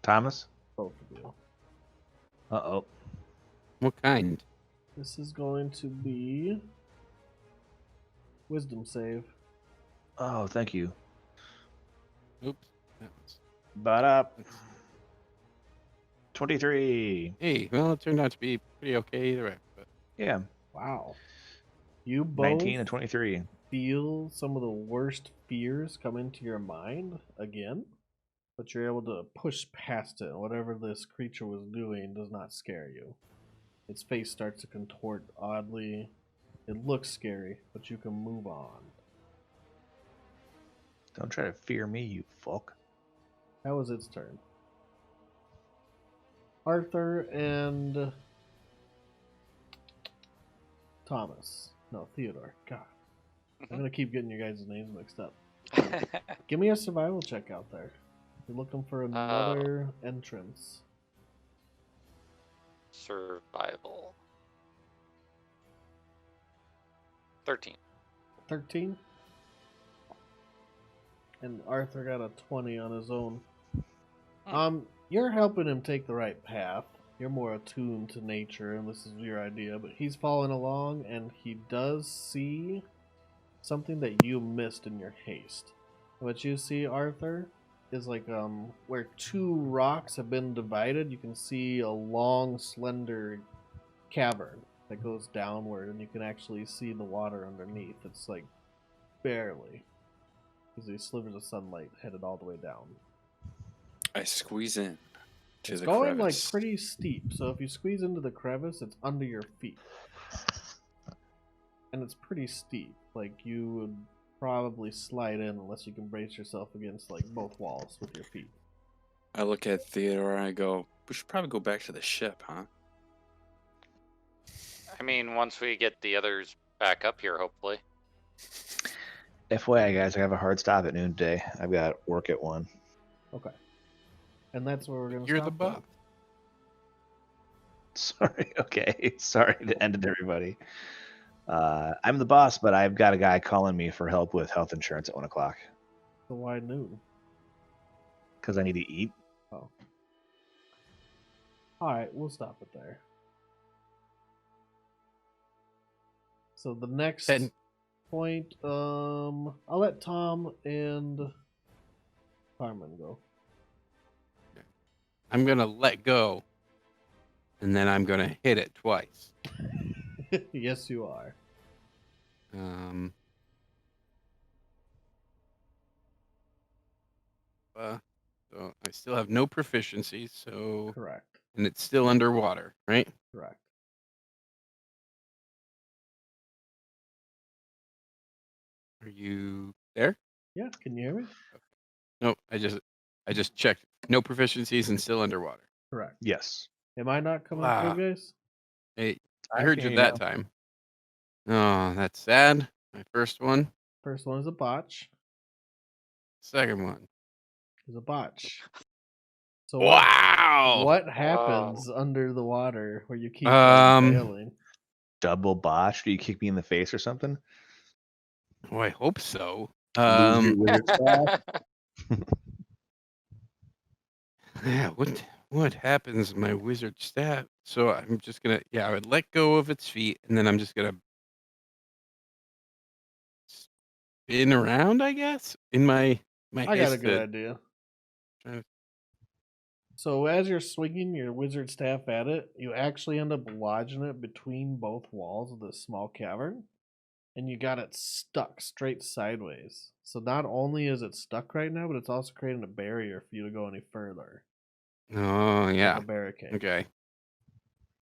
Thomas? Both of you. Uh-oh. What kind? This is going to be wisdom save. Oh, thank you. Oops. That was... But up. 23. Hey, well, it turned out to be pretty okay either way. But Yeah. Wow. You both 19 and 23. feel some of the worst fears come into your mind again, but you're able to push past it. Whatever this creature was doing does not scare you. Its face starts to contort oddly. It looks scary, but you can move on. Don't try to fear me, you fuck. That was its turn. Arthur and Thomas. No, Theodore. God. I'm going to keep getting your guys' names mixed up. Give me a survival check out there. You're looking for another entrance. Survival. 13. 13? And Arthur got a 20 on his own. You're helping him take the right path. You're more attuned to nature, and this is your idea, but he's following along, and he does see something that you missed in your haste. What you see, Arthur, is like where two rocks have been divided, you can see a long, slender cavern that goes downward, and you can actually see the water underneath. It's like barely, because these slivers of sunlight headed all the way down. I squeeze in to It's the going crevice. like pretty steep, so if you squeeze into the crevice, it's under your feet. And it's pretty steep. Like, you would probably slide in unless you can brace yourself against like both walls with your feet. I look at Theodore and I go, we should probably go back to the ship, huh? I mean, once we get the others back up here, hopefully. FYI, guys, I have a hard stop at noon today. I've got work at 1. Okay. And that's where we're going to you're stop. the buff. Sorry. Okay. Sorry to end it, everybody. I'm the boss, but I've got a guy calling me for help with health insurance at 1 o'clock So why noon? because I need to eat. Oh. Alright, we'll stop it there. So the next And- point, I'll let Tom and Carmen go. I'm going to let go, and then I'm going to hit it twice. Yes, you are. So I still have no proficiency, so Correct. and it's still underwater, right? Correct. Are you there? Yeah, can you hear me? No, I just checked. No proficiencies and still underwater. Correct. Yes. Am I not coming Wow. through, guys? Hey, I I heard can you hear that you time. Oh, that's sad. My first one. First one is a botch. Second one. Is a botch. So Wow. what happens under the water where you keep failing? Double botch? Do you kick me in the face or something? Oh, I hope so. Lose your wizard staff? Yeah, what happens to my wizard staff? So I'm just gonna I would let go of its feet, and then I'm just gonna spin around, I guess, in my I got a haste good to idea. try to- So as you're swinging your wizard staff at it, you actually end up lodging it between both walls of this small cavern, and you got it stuck straight sideways. So not only is it stuck right now, but it's also creating a barrier for you to go any further. Oh Like yeah. a barricade. Okay.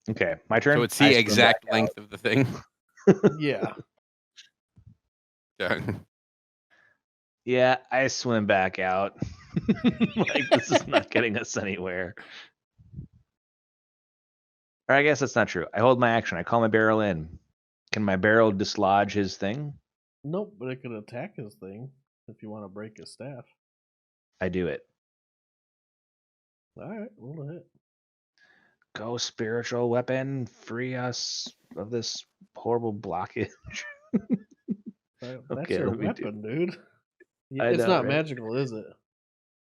Okay, my turn. So it's I the swim exact back length of the thing. Yeah. Done. Yeah, I swim back out. Like, this is not getting us anywhere. Or I guess that's not true. I hold my action. I call my barrel in. Can my barrel dislodge his thing? Nope, but it could attack his thing if you want to break his staff. I do it. All right, roll a hit. Go, spiritual weapon. Free us of this horrible blockage. That's Okay, your let me do- weapon, dude. I It's know, not right? magical, is it?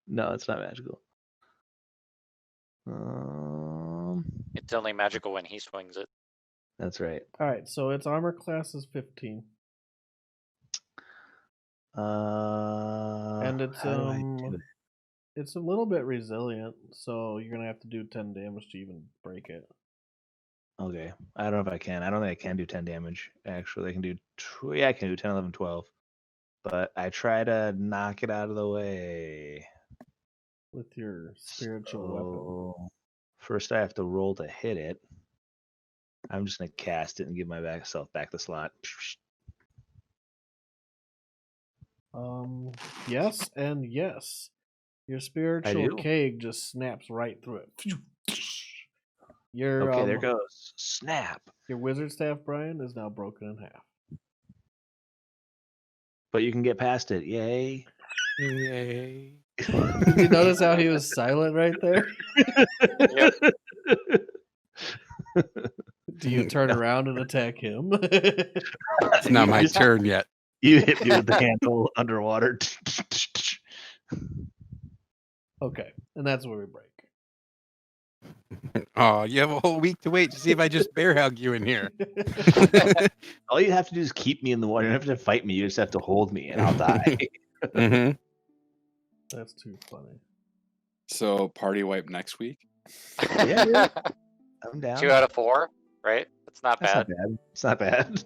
No, it's not magical. It's only magical when he swings it. That's right. All right, so its armor class is 15, and it's how do I do it? it's a little bit resilient, so you're gonna have to do 10 damage to even break it. Okay. I don't know if I can. I don't think I can do 10 damage. Actually, I can do. Yeah, I can do 10, 11, 12. But I try to knock it out of the way. With your spiritual weapon. So, first, I have to roll to hit it. I'm just gonna cast it and give myself back the slot. Yes and yes. Your spiritual do? keg just snaps right through it. Your Okay, there goes. Snap. your wizard staff, Brian, is now broken in half. But you can get past it. Yay. Yay. Did you notice how he was silent right there? Yep. Do you turn around and attack him? It's not my turn yet. You hit me with the handle underwater. Okay, and that's where we break. Oh, you have a whole week to wait to see if I just bear hug you in here. All you have to do is keep me in the water. You don't have to fight me. You just have to hold me, and I'll die. Mm-hmm. That's too funny. So party wipe next week. Yeah. I'm down. 2 out of 4, right? That's not That's bad. not bad. It's not bad.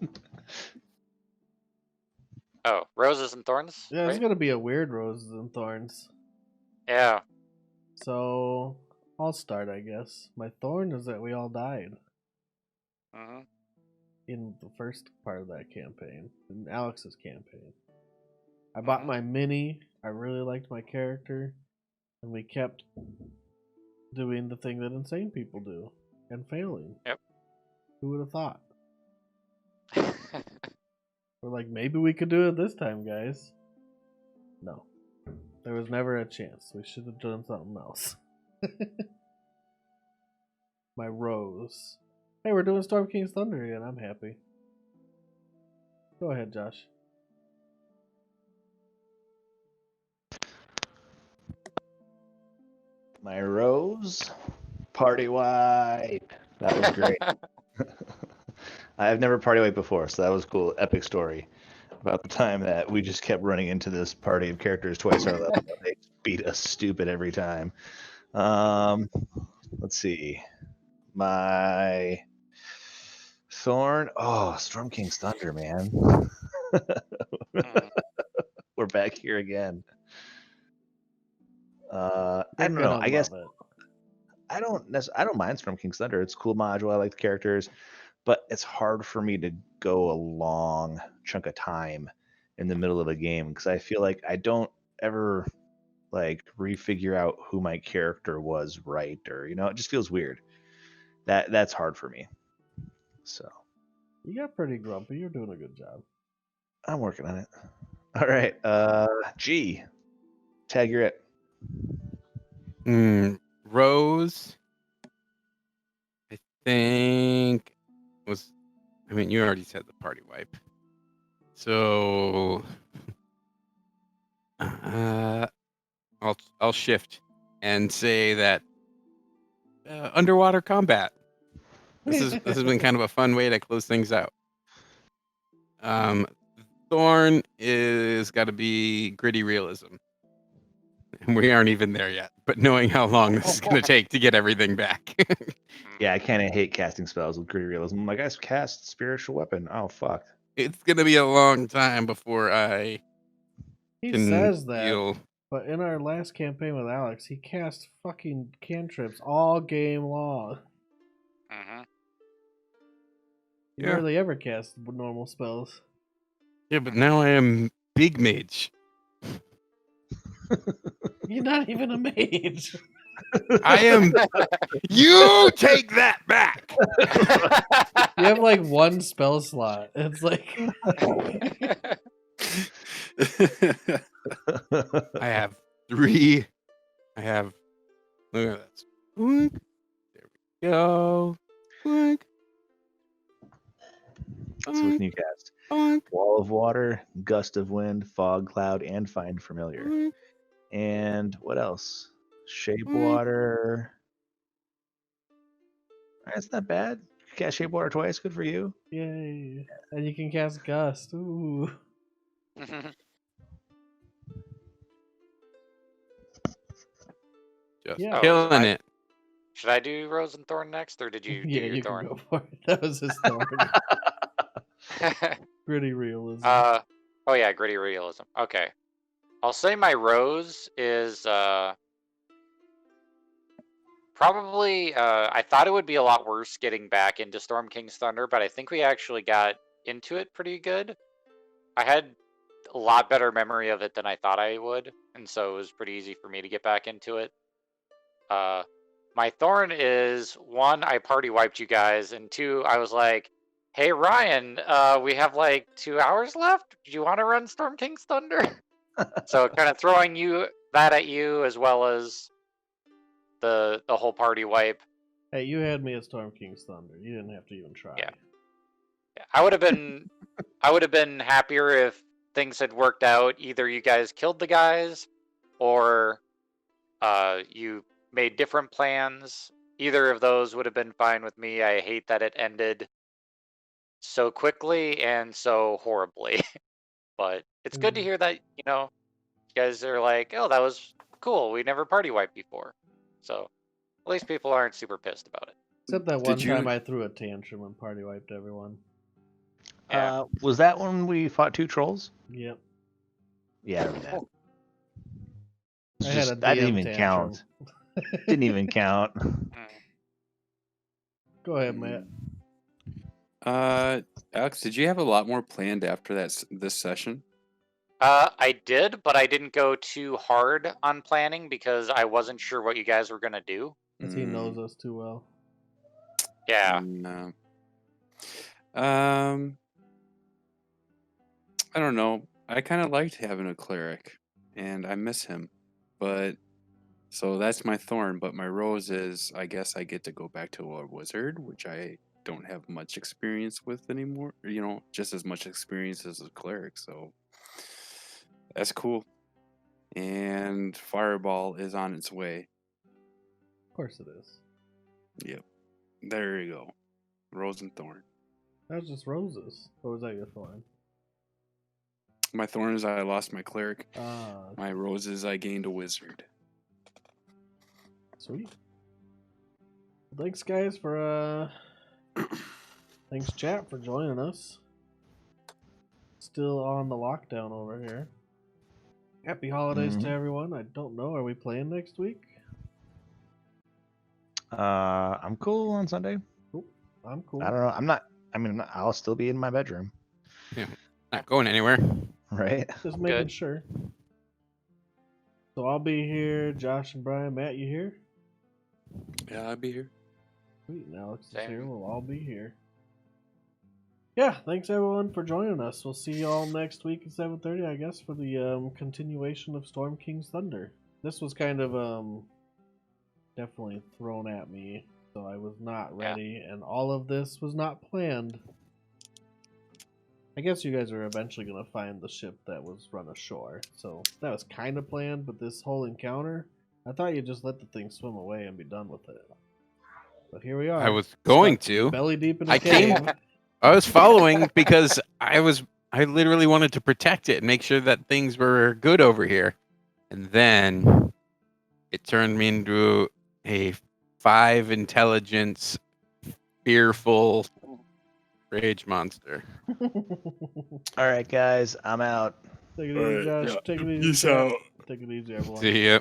Oh, roses and thorns. Yeah, it's right? gonna be a weird roses and thorns. Yeah. So I'll start, I guess. My thorn is that we all died hmm in the first part of that campaign, in Alex's campaign. I bought my mini. I really liked my character, and we kept doing the thing that insane people do and failing. Yep. Who would have thought? We're like, maybe we could do it this time, guys. No. There was never a chance. We should have done something else. My rose. Hey, we're doing Storm King's Thunder again. I'm happy. Go ahead, Josh. My rose, party wide. That was great. I've never party wiped before, so that was cool. Epic story about the time that we just kept running into this party of characters twice our level. They beat us stupid every time. Let's see. My thorn. Oh, Storm King's Thunder, man. We're back here again. I don't know. I guess I don't mind Storm King's Thunder. It's a cool module. I like the characters, but it's hard for me to go a long chunk of time in the middle of a game because I feel like I don't ever like refigure out who my character was, right? Or it just feels weird. That's hard for me. So you got pretty grumpy. You're doing a good job. I'm working on it. All right. G. Tag, you're it. Rose, I think you already said the party wipe. So I'll shift and say that underwater combat. This has been kind of a fun way to close things out. Thorn is got to be gritty realism. We aren't even there yet, but knowing how long this is going to take to get everything back. Yeah, I kind of hate casting spells with gritty realism. I'm like, I cast spiritual weapon. Oh, fuck. It's going to be a long time before I He can says that, feel... but in our last campaign with Alex, he cast fucking cantrips all game long. You barely ever cast normal spells. Yeah, but now I am big mage. You're not even a mage. I am. You take that back. You have like one spell slot. It's like I have 3. I have. Look at this. Boink. There we go. Boink. So what can you cast? Boink. Wall of water, gust of wind, fog, cloud, and find familiar. Boink. And what else? Shape Boink. water. That's not bad. Cast shape water twice. Good for you. yay. And you can cast Gust. Ooh. Just Yeah. killing it. Should I do Rose and Thorn next, or did you do Yeah, your you Thorn? can go for it. That was his thorn. Gritty realism. Oh yeah, gritty realism. Okay, I'll say my Rose is probably. I thought it would be a lot worse getting back into Storm King's Thunder, but I think we actually got into it pretty good. I had a lot better memory of it than I thought I would, and so it was pretty easy for me to get back into it. My Thorn is 1, I party wiped you guys, and 2, I was like, hey Ryan, we have like 2 hours left. Do you want to run Storm King's Thunder? So kind of throwing that at you, as well as the whole party wipe. Hey, you had me at Storm King's Thunder. You didn't have to even try. Yeah. I would have been happier if things had worked out. Either you guys killed the guys, or you made different plans. Either of those would have been fine with me. I hate that it ended so quickly and so horribly. But it's good to hear that, you guys are like, oh, that was cool. We never party wiped before. So at least people aren't super pissed about it. Except that one Did you- time I threw a tantrum and party wiped everyone. Yeah. Was that when we fought 2 trolls? Yep. Yeah, I remember that. It's I had just- a that didn't DM even tantrum. count. Didn't even count. Go ahead, Matt. Alex, did you have a lot more planned after this session? I did, but I didn't go too hard on planning because I wasn't sure what you guys were gonna do. Because he knows us too well. Yeah. No. I don't know. I kind of liked having a cleric, and I miss him. But so that's my thorn. But my rose is, I guess I get to go back to a wizard, which I don't have much experience with anymore. Just as much experience as a cleric. So that's cool. And fireball is on its way. Of course it is. Yep. There you go. Rose and thorn. That was just roses. Or was that your thorn? My thorn is I lost my cleric. Ah, My rose is I gained a wizard. sweet. Well, thanks, guys, for thanks, chat, for joining us. Still on the lockdown over here. Happy holidays to everyone. I don't know. Are we playing next week? I'm cool on Sunday. Cool. I'm cool. I don't know. I'm not. I mean, I'll still be in my bedroom, Not going anywhere. right? Just making Good. sure. So I'll be here. Josh and Brian. Matt, you here? Yeah, I'll be here. Sweet. And Alex is Same. here. We'll all be here. Yeah, thanks everyone for joining us. We'll see you all next week at 7:30, I guess, for the continuation of Storm King's Thunder. This was kind of definitely thrown at me, so I was not ready, and all of this was not planned. I guess you guys are eventually gonna find the ship that was run ashore, so that was kind of planned. But this whole encounter, I thought you'd just let the thing swim away and be done with it. But here we are. I was going stuck to. belly deep in a I cave. came- I was following because I literally wanted to protect it and make sure that things were good over here. And then it turned me into a 5 intelligence, fearful rage monster. All right, guys, I'm out. Take it All easy, right, Josh. yeah. Take it easy. Peace Chat. out. Take it easy, everyone. See ya.